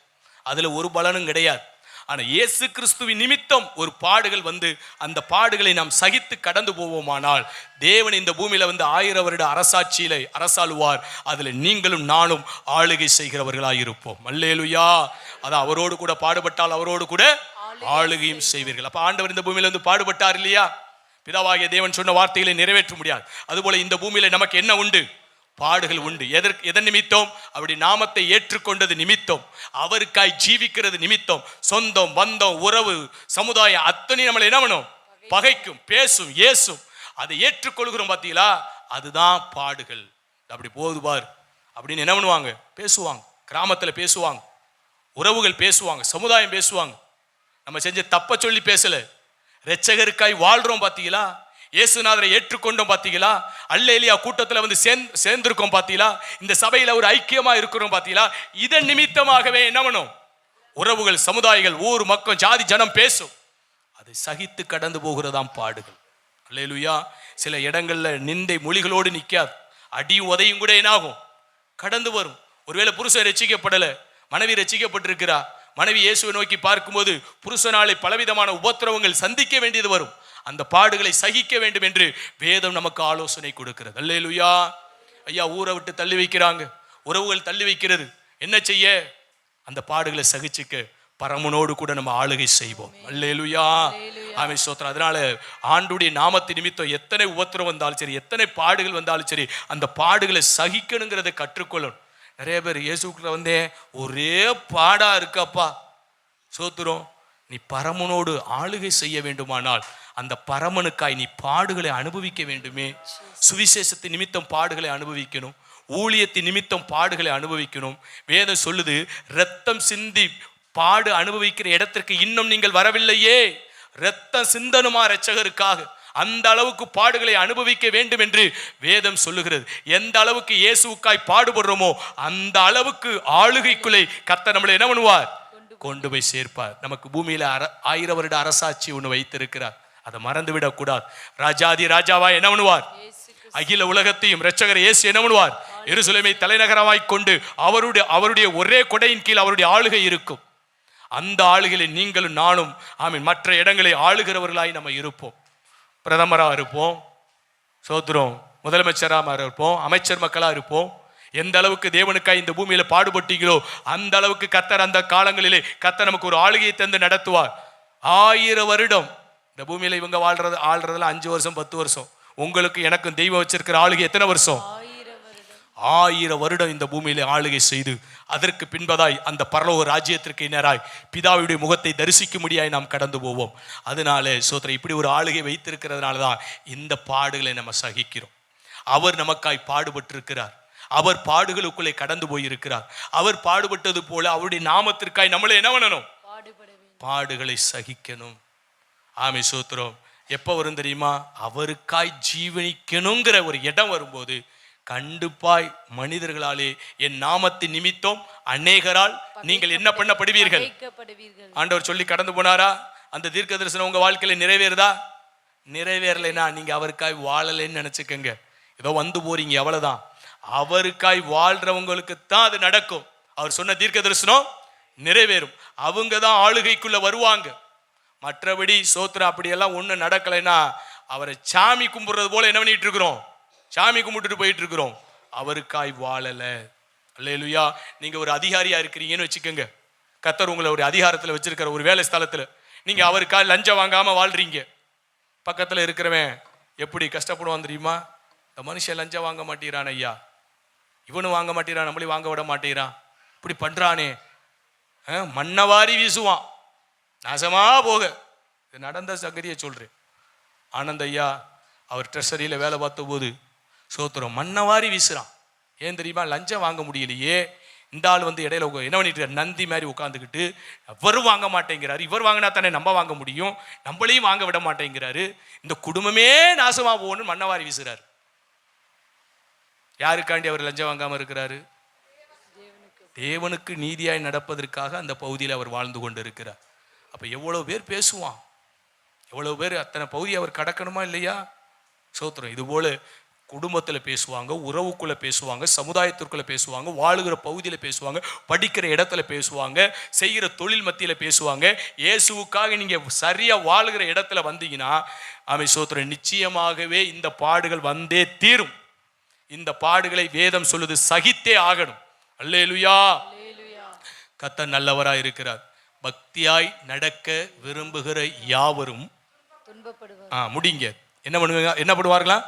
அதுல ஒரு பலனும் கிடையாது. ஆனா இயேசு கிறிஸ்துவின் நிமித்தம் ஒரு பாடுகள் வந்து அந்த பாடுகளை நாம் சகித்து கடந்து போவோமானால் தேவன் இந்த பூமியில வந்து 1000 வருட அரசாட்சியில அரசாளுவார். அதுல நீங்களும் நானும் ஆளுகை செய்கிறவர்களாய் இருப்போம். அல்லேலூயா. அதான் அவரோடு கூட பாடுபட்டால் அவரோடு கூட ஆளுகையும் செய்வீர்கள். அப்ப ஆண்டவர் இந்த பூமியில வந்து பாடுபட்டார் இல்லையா? பிதாவாகிய தேவன் சொன்ன வார்த்தைகளை நிறைவேற்ற முடியாது. அதுபோல இந்த பூமியில நமக்கு என்ன உண்டு? பாடுகள் உண்டு. எதன் நிமித்தம்? அப்படி நாமத்தை ஏற்றுக்கொண்டது நிமித்தம், அவருக்காய் ஜீவிக்கிறது நிமித்தம். சொந்தம் பந்தம் உறவு சமுதாயம் அத்தனை நம்மளை என்ன பண்ணும்? பகைக்கும், பேசும், ஏசும். அதை ஏற்றுக்கொள்கிறோம் பார்த்தீங்களா? அதுதான் பாடுகள். அப்படி போகுது பார் அப்படின்னு என்ன பண்ணுவாங்க? பேசுவாங்க. கிராமத்துல பேசுவாங்க, உறவுகள் பேசுவாங்க, சமுதாயம் பேசுவாங்க. நம்ம செஞ்ச தப்ப சொல்லி பேசல, இரட்சகருக்காய் வாழ்றோம் பார்த்தீங்களா? இயேசுநாதரை ஏற்றுக்கொண்டோம் பார்த்தீங்களா? அல்லேலியா கூட்டத்தில் வந்து சேர்ந்திருக்கோம் பார்த்தீங்களா? இந்த சபையில ஒரு ஐக்கியமா இருக்கிறோம் பார்த்தீங்களா? இதன் நிமித்தமாகவே என்ன பண்ணும்? உறவுகள், சமுதாயங்கள், ஊர் மக்கள், ஜாதி ஜனம் பேசும். அதை சகித்து கடந்து போகிறதாம் பாடுகள். அல்லேலூயா. சில இடங்கள்ல நிந்தை மொழிகளோடு நிற்காது, அடியும் உதையும் கூட என்னாகும்? கடந்து வரும். ஒருவேளை புருஷன் ரட்சிக்கப்படல, மனைவி ரட்சிக்கப்பட்டிருக்கிறா, மனைவி இயேசுவை நோக்கி பார்க்கும்போது புருஷனாலே பலவிதமான உபத்திரவங்கள் சந்திக்க வேண்டியது வரும். அந்த பாடுகளை சகிக்க வேண்டும் என்று வேதம் நமக்கு ஆலோசனை கொடுக்கிறது. அல்லேலூயா. ஐயா, ஊரை விட்டு தள்ளி வைக்கிறாங்க, உறவுகள் தள்ளி வைக்கிறது. என்ன செய்ய? அந்த பாடுகளை சகிச்சுக்க பரமனோடு கூட நம்ம ஆளுகை செய்வோம். அல்லேலூயா. ஆமென் ஸ்தோத்திரம். அதனால ஆண்டுடைய நாமத்தின் நிமித்தம் எத்தனை உபத்திரம் வந்தாலும் சரி, எத்தனை பாடுகள் வந்தாலும் சரி, அந்த பாடுகளை சகிக்கணுங்கிறத கற்றுக்கொள்ளணும். நிறைய பேர் இயேசுக்குள்ள வந்தேன், ஒரே பாடா இருக்கப்பா. சோத்திரம். நீ பரமனோடு ஆளுகை செய்ய வேண்டுமானால் அந்த பரமனுக்காய் நீ பாடுகளை அனுபவிக்க வேண்டுமே. சுவிசேஷத்தின் நிமித்தம் பாடுகளை அனுபவிக்கணும், ஊழியத்தின் நிமித்தம் பாடுகளை அனுபவிக்கணும். வேதம் சொல்லுது, இரத்தம் சிந்தி பாடு அனுபவிக்கிற இடத்திற்கு இன்னும் நீங்கள் வரவில்லையே. இரத்தம் சிந்தனுமா இரட்சகருக்காக, அந்த அளவுக்கு பாடுகளை அனுபவிக்க வேண்டும் என்று வேதம் சொல்லுகிறது. எந்த அளவுக்கு இயேசுவுக்காய் பாடுபடுறோமோ அந்த அளவுக்கு ஆளுகைக்குள்ளே கர்த்தர் நம்மளை என்ன பண்ணுவார்? கொண்டு போய் சேர்ப்பார். நமக்கு பூமியில 1000 வருட அரசாட்சி ஒன்று வைத்திருக்கிறார். அதை மறந்து விடக்கூடாது. ராஜாதி ராஜாவா என்ன பண்ணுவார்? இயேசு கிறிஸ்து. அகில உலகத்தையும் இரட்சகர் இயேசு என்ன பண்ணுவார்? எருசலேமை தலைநகரமாய் கொண்டு அவருடைய ஒரே கொடையின் கீழ் அவருடைய ஆளுகை இருக்கும். அந்த ஆளுகையில நீங்களும் நானும் ஆமீன் மற்ற இடங்களை ஆளுகிறவர்களாய் நம்ம இருப்போம். பிரதமராக இருப்போம், சோத்திரம், முதலமைச்சராக இருப்போம், அமைச்சர் மக்களாக இருப்போம். எந்த அளவுக்கு தேவனுக்காய் இந்த பூமியில பாடுபட்டீங்களோ அந்த அளவுக்கு கர்த்தர் அந்த காலங்களிலே கர்த்தர் நமக்கு ஒரு ஆளுகையை தந்து நடத்துவார். 1000 வருடம் இந்த பூமியில இவங்க ஆள்றதுல 5 வருஷம் 10 வருஷம். உங்களுக்கு எனக்கும் தெய்வம் வச்சிருக்கிற ஆளுகை எத்தனை வருஷம்? 1000 வருடம் இந்த பூமியில ஆளுகை செய்து அதற்கு பின்பதாய் அந்த பரலோக ராஜ்யத்திற்கு இனராய் பிதாவுடைய முகத்தை தரிசிக்க முடியாய் நாம் கடந்து போவோம். அதனால சோத்திரம் இப்படி ஒரு ஆளுகை வைத்திருக்கிறதுனால தான் இந்த பாடுகளை நம்ம சகிக்கிறோம். அவர் நமக்காய் பாடுபட்டிருக்கிறார். அவர் பாடுகளுக்குள்ளே கடந்து போயிருக்கிறார். அவர் பாடுபட்டது போல அவருடைய நாமத்திற்காய் நம்மளே என்ன பண்ணணும்? பாடுகளை சகிக்கணும். ஆமே சோத்திரம். எப்போ வரும் தெரியுமா? அவருக்காய் ஜீவனிக்கணுங்கிற ஒரு இடம் வரும்போது கண்டிப்பாய் மனிதர்களாலே என் நாமத்தின் நிமித்தம் அநேகரால் நீங்கள் என்ன பண்ணப்படுவீர்கள். ஆண்டவர் சொல்லி கடந்து போனாரா? அந்த தீர்க்க தரிசனம் உங்க வாழ்க்கையில நிறைவேறுதா? நிறைவேறலைன்னா நீங்க அவருக்காய் வாழலைன்னு நினைச்சுக்கங்க. ஏதோ வந்து போறீங்க, அவ்வளவுதான். அவருக்காய் வாழ்றவங்களுக்கு தான் அது நடக்கும். அவர் சொன்ன தீர்க்க தரிசனம் நிறைவேறும். அவங்க தான் ஆளுகைக்குள்ள வருவாங்க. மற்றபடி சோத்திரம் அப்படியெல்லாம் ஒண்ணு நடக்கலைன்னா அவரை சாமி கும்பிடுறது போல என்ன பண்ணிட்டு இருக்கிறோம்? சாமி கும்பிட்டுட்டு போயிட்டு இருக்கிறோம். அவருக்காய் வாழல. அல்லேலூயா. நீங்க ஒரு அதிகாரியா இருக்கிறீங்கன்னு வச்சுக்கோங்க. கர்த்தர் உங்களை ஒரு அதிகாரத்துல வச்சிருக்கிற ஒரு வேலை ஸ்தலத்துல நீங்க அவருக்காய் லஞ்சம் வாங்காம வாழ்றீங்க. பக்கத்துல இருக்கிறவன் எப்படி கஷ்டப்படுவான் தெரியுமா? இந்த மனுஷன் லஞ்சம் வாங்க மாட்டேறான் ஐயா, இவனும் வாங்க மாட்டேறான், நம்மளையும் வாங்க விட மாட்டேறான், இப்படி பண்றானே, மண்ணவாரி வீசுவான், நாசமா போக. இது நடந்த சங்கதியை சொல்றேன். ஆனந்த் ஐயா அவர் ட்ரெஷரியில வேலை பார்த்த போது சோத்திரம் மண்ணவாரி வீசுறான். ஏன் தெரியுமா? லஞ்சம் வாங்க முடியலையே. இந்த ஆள் வந்து இடையில என்ன பண்ணிட்டு நந்தி மாதிரி உட்காந்துக்கிட்டு இவரும் வாங்க மாட்டேங்கிறாரு. இவர் வாங்கினா தானே நம்ம வாங்க முடியும், நம்மளையும் வாங்க விட மாட்டேங்கிறாரு. இந்த குடும்பமே நாசமா போகணும்னு மண்ணவாரி வீசுறாரு. யாருக்காண்டி அவர் லஞ்சம் வாங்காம இருக்கிறாரு? தேவனுக்கு நீதியாய் நடப்பதற்காக அந்த பகுதியில் அவர் வாழ்ந்து கொண்டு இருக்கிறார். அப்ப எவ்வளவு பேர் பேசுவான், எவ்வளவு பேர் அத்தனை பகுதி அவர் கடக்கணுமா இல்லையா? சோத்திரம். இது போல குடும்பத்தில் பேசுவாங்க, உறவுக்குள்ள பேசுவாங்க, சமுதாயத்திற்குள்ள பேசுவாங்க, வாழுகிற பகுதியில் பேசுவாங்க, படிக்கிற இடத்துல பேசுவாங்க, செய்கிற தொழில் மத்தியில பேசுவாங்க. இயேசுவுக்காக நீங்க சரியா வாழுகிற இடத்துல வந்தீங்கன்னா ஆமை சோத்திரம் நிச்சயமாகவே இந்த பாடுகள் வந்தே தீரும். இந்த பாடுகளை வேதம் சொல்லுது சகித்தே ஆகணும். அல்லேலூயா. கர்த்தர் நல்லவராய் இருக்கிறார். பக்தியாய் நடக்க விரும்புகிற யாவரும் முடிங்க என்ன பண்ணுவாங்க? என்ன பண்ணுவார்களா?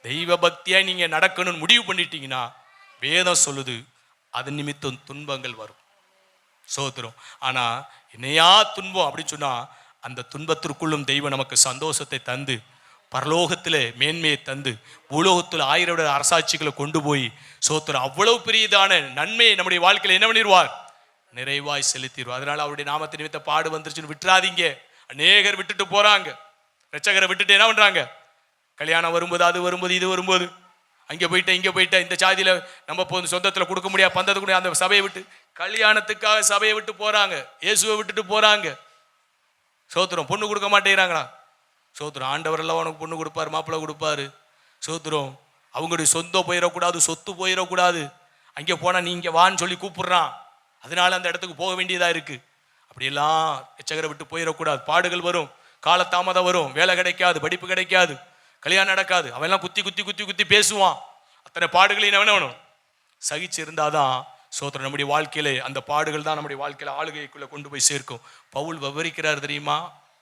தெய்வ பக்தியாய் நீங்க நடக்கணும்னு முடிவு பண்ணிட்டீங்கன்னா வேதம் சொல்லுது அது நிமித்தம் துன்பங்கள் வரும். சோத்திரம். ஆனா என்னையா துன்பம் அப்படின்னு சொன்னா அந்த துன்பத்திற்குள்ளும் தெய்வம் நமக்கு சந்தோஷத்தை தந்து பரலோகத்தில் மேன்மையை தந்து பூலோகத்தில் 1000 அரசாட்சிகளை கொண்டு போய் சோத்திரம் அவ்வளவு பெரியதான நன்மையை நம்முடைய வாழ்க்கையில் என்ன பண்ணிடுவார்? நிறைவாய் செலுத்திடுவார். அதனால அவருடைய நாமத்தை நிமித்த பாடு வந்துருச்சுன்னு விட்டுறாதீங்க. அநேகர் விட்டுட்டு போறாங்க. ரட்சகரை விட்டுட்டு என்ன பண்றாங்க? கல்யாணம் வரும்போது, அது வரும்போது, இது வரும்போது, அங்கே போயிட்ட இங்கே போயிட்ட, இந்த சாதியில நம்ம போது சொந்தத்தில் கொடுக்க முடியாது, பந்தத்துக்கு முடியாது, அந்த சபையை விட்டு கல்யாணத்துக்காக சபையை விட்டு போறாங்க, இயேசுவை விட்டுட்டு போறாங்க. சோத்திரம். பொண்ணு கொடுக்க மாட்டேங்கிறாங்களா? சோத்திரம். ஆண்டவரெல்லாம் உனக்கு பொண்ணு கொடுப்பாரு, மாப்பிள்ளை கொடுப்பாரு. சோத்திரம். அவங்களுடைய சொந்தம் போயிடக்கூடாது, சொத்து போயிடக்கூடாது. அங்கே போனால் நீங்க வான்னு சொல்லி கூப்பிடுறான். அதனால அந்த இடத்துக்கு போக வேண்டியதா இருக்கு. அப்படியெல்லாம் எச்சகரை விட்டு போயிடக்கூடாது. பாடுகள் வரும், காலதாமதம் வரும், வேலை கிடைக்காது, படிப்பு கிடைக்காது, கல்யாணம் நடக்காது. அவெல்லாம் குத்தி குத்தி குத்தி குத்தி பேசுவான். அத்தனை பாடுகளையும் என்ன வேணும்? சகிச்சு இருந்தாதான் சோத்திரம் நம்முடைய வாழ்க்கையிலே அந்த பாடுகள் தான் நம்முடைய வாழ்க்கையில ஆளுகைக்குள்ள கொண்டு போய் சேர்க்கும். பவுல் விவரிக்கிறார் தெரியுமா?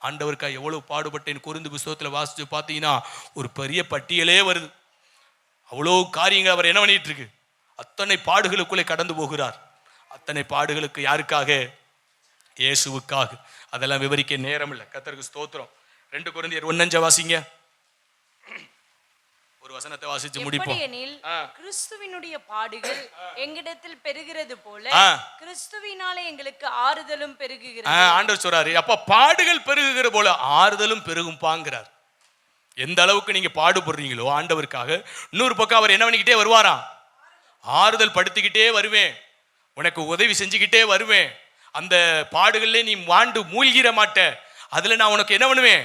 ஆண்டவருக்காக எவ்வளவு பாடுபட்டேன். கொரிந்து புத்தகத்தில் வாசிச்சு பார்த்தீங்கன்னா ஒரு பெரிய பட்டியலே வருது. அவ்வளோ காரியங்கள் அவர் என்ன பண்ணிட்டு இருக்கு. அத்தனை பாடுகளுக்குள்ளே கடந்து போகிறார். அத்தனை பாடுகளுக்கு யாருக்காக? இயேசுவுக்காக. அதெல்லாம் விவரிக்க நேரம் இல்லை. கர்த்தருக்கு ஸ்தோத்திரம். 2 கொரிந்தியர் 1:5 வாசிங்க. ஒரு வசனத்தை வாசிச்சு முடிப்போம். கிறிஸ்துவினுடைய பாடுகள் எங்களிடத்தில் பெருகிறது போல கிறிஸ்துவினாலே எங்களுக்கு ஆறுதலும் பெருகுகிறது. ஆண்டவர் சொல்றாரு, அப்ப பாடுகள் பெருகுகிற போல ஆறுதலும் பெருகும்பாங்கிறார். எந்த அளவுக்கு நீங்க பாடுபடுறீங்களோ ஆண்டவருக்காக, இன்னொரு பக்கம் அவர் என்ன பண்ணிக்கிட்டே வருவாராம்? ஆறுதல் படுத்திக்கிட்டே வருவேன், உனக்கு உதவி செஞ்சுக்கிட்டே வருவேன். அந்த பாடுகள்ல நீ மாண்டு மூழ்கிற மாட்ட. அதுல நான் உனக்கு என்ன பண்ணுவேன்?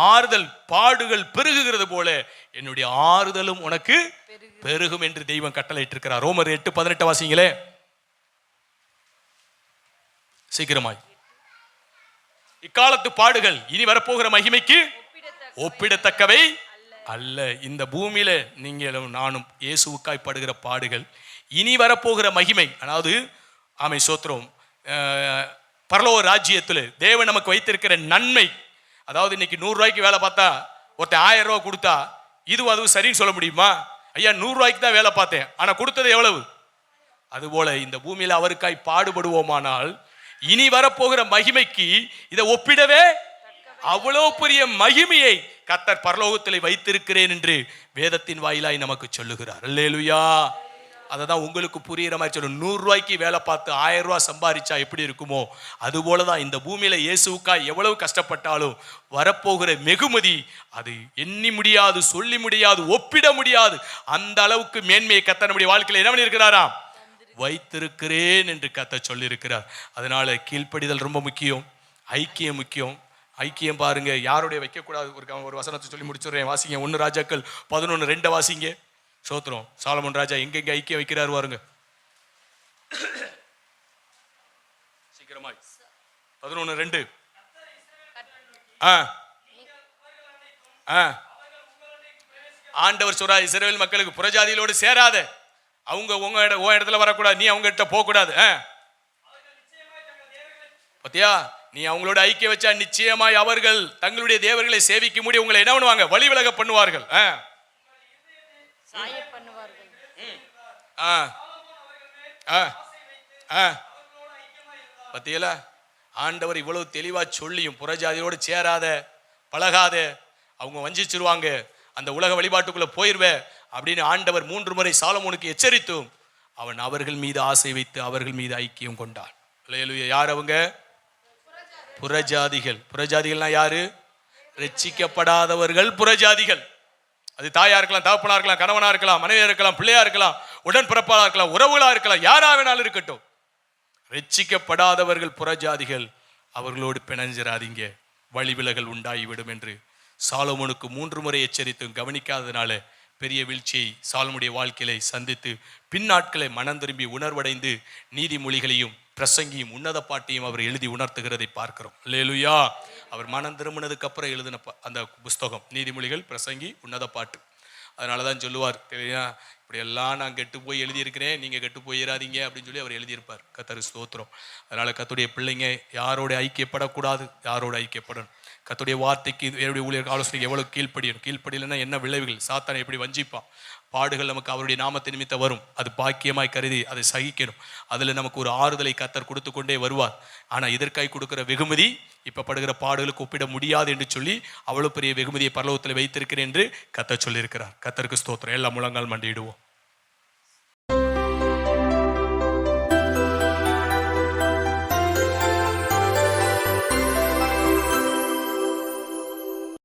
ஆறுதல். பாடுகள் பெருகுகிறது போல என்னுடைய ஆறுதலும் உனக்கு பெருகும் என்று தெய்வம் கட்டளையிட்டு இருக்கிறார். ரோமர் 8:18 வாசிங்களே சீக்கிரமாய். இக்காலத்து பாடுகள் இனி வரப்போகிற மகிமைக்கு ஒப்பிடத்தக்கவை அல்ல. இந்த பூமியில நீங்களும் நானும் இயேசுவுக்காய் படுகிற பாடுகள் இனி வரப்போகிற மகிமை, அதாவது ஆமை சோத்திரம், பரலோக ராஜ்யத்தில் தேவன் நமக்கு வைத்திருக்கிற நன்மை. அதாவது இன்னைக்கு 100 ரூபாய்க்கு வேலை பார்த்தா ஒருத்தன் 1000 ரூபாய் கொடுத்தா அதுவும் சரின்னு சொல்ல முடியுமா? ஐயா 100 ரூபாய்க்கு தான் வேலை பார்த்தேன், ஆனா கொடுத்தது எவ்வளவு? அதுபோல இந்த பூமியில அவருக்காய் பாடுபடுவோமானால் இனி வரப்போகிற மகிமைக்கு இதை ஒப்பிடவே அவ்வளவு பெரிய மகிமையை கர்த்தர் பரலோகத்திலே வைத்திருக்கிறேன் என்று வேதத்தின் வாயிலாய் நமக்கு சொல்லுகிறார். அல்லேலூயா. அததான் உங்களுக்கு புரியுற மாதிரி சொல்லும். 100 ரூபாய்க்கு வேலை பார்த்து 1000 ரூபாய் சம்பாதிச்சா எப்படி இருக்குமோ அதுபோலதான் இந்த பூமியில இயேசுவுக்காய் எவ்வளவு கஷ்டப்பட்டாலும் வரப்போகிற வெகுமதி அது எண்ணி முடியாது, சொல்லி முடியாது, ஒப்பிட முடியாது. அந்த அளவுக்கு மேன்மையை கர்த்தர் நம்முடைய வாழ்க்கையில என்ன பண்ணியிருக்கிறாராம்? வைத்திருக்கிறேன் என்று கர்த்தர் சொல்லியிருக்கிறார். அதனால கீழ்ப்படிதல் ரொம்ப முக்கியம், ஐக்கியம் முக்கியம். ஐக்கியம் பாருங்க, யாருடைய வைக்கக்கூடாது. ஒரு வசனத்தை சொல்லி முடிச்சுடுறேன், வாசிங்க. 1 ராஜாக்கள் 11:2 வாசிங்க. சோத்திரம். சாலமோன் ராஜா எங்கெங்க ஐக்கியம் வைக்கிறார் பாருங்க. சீக்கிரமாய் 11:2. ஆண்டவர் சொல்றார், இஸ்ரவேல் மக்களுக்கு புறஜாதிகளோடு சேராத, அவங்க உங்க இடத்துல வரக்கூடாது, நீ அவங்க கிட்ட போக கூடாது. பத்தியா, நீ அவங்களோட ஐக்கியம் வச்சா நிச்சயமாய் அவர்கள் தங்களுடைய தேவர்களை சேவிக்க முடியும். உங்களை என்ன பண்ணுவாங்க? வழி விலக பண்ணுவார்கள். பத்தியல, ஆண்டவர் இவ்வளவு தெளிவா சொல்லியும் புறஜாதியோடு சேராத, பழகாத, அவங்க வஞ்சிச்சிருவாங்க, அந்த உலக வழிபாட்டுக்குள்ள போயிருவ அப்படின்னு ஆண்டவர் 3 முறை சாலமோனுக்கு எச்சரித்தும் அவன் அவர்கள் மீது ஆசை வைத்து அவர்கள் மீது ஐக்கியம் கொண்டான். அல்லேலூயா. யார் அவங்க? புறஜாதிகள். புறஜாதிகள்னா யாரு? ரட்சிக்கப்படாதவர்கள் புறஜாதிகள். அது தாயா இருக்கலாம், தகப்பனா இருக்கலாம், கணவனா இருக்கலாம், மனைவியா இருக்கலாம், பிள்ளையா இருக்கலாம், உடன்பிறப்பாளா இருக்கலாம், உறவுகளா இருக்கலாம், யாரா வேணாலும் இருக்கட்டும். ரட்சிக்கப்படாதவர்கள் புறஜாதிகள், அவர்களோடு பிணைஞ்சிராதீங்க, வழி விலகல் உண்டாகிவிடும் என்று சாலமோனுக்கு 3 முறை எச்சரித்தும் கவனிக்காததுனால பெரிய வீழ்ச்சியை சாலமுடைய வாழ்க்கையை சந்தித்து பின்னாட்களை மனம் திரும்பி உணர்வடைந்து நீதிமொழிகளையும் பிரசங்கியும் உன்னத பாட்டையும் அவர் எழுதி உணர்த்துகிறதை பார்க்கிறோம். அல்லேலூயா. அவர் மனம் திரும்பினதுக்கு அப்புறம் எழுதின அந்த புஸ்தகம் நீதிமொழிகள், பிரசங்கி, உன்னத பாட்டு. அதனாலதான் சொல்லுவார், இப்படி எல்லாம் நான் கெட்டு போய் எழுதியிருக்கிறேன், நீங்க கெட்டு போயிடாதீங்க அப்படின்னு சொல்லி அவர் எழுதியிருப்பார். கர்த்தருக்கு ஸ்தோத்திரம். அதனால கர்த்தருடைய பிள்ளைங்க யாரோட ஐக்கியப்படக்கூடாது, யாரோட ஐக்கியப்படணும். கர்த்தருடைய வார்த்தைக்கு ஊழியர் ஆலோசனைக்கு எவ்வளவு கீழ்ப்படியணும். கீழ்ப்படியலைன்னா என்ன விளைவுகள், சாத்தானை எப்படி வஞ்சிப்பான். பாடுகள் நமக்கு அவருடைய நாமத்தை நிமித்த வரும், அது பாக்கியமாய் கருதி அதை சகிக்கணும். அதில் நமக்கு ஒரு ஆறுதலை கர்த்தர் கொடுத்து கொண்டே வருவார். ஆனால் இதற்காய் கொடுக்கிற வெகுமதி இப்போ படுகிற பாடுகளுக்கு ஒப்பிட முடியாது என்று சொல்லி அவ்வளோ பெரிய வெகுமதியை பரலோகத்தில் வைத்திருக்கிறேன் என்று கர்த்தர் சொல்லியிருக்கிறார். கர்த்தருக்கு ஸ்தோத்திரம். எல்லாம் முழங்கால் மண்டியிடுவோம்.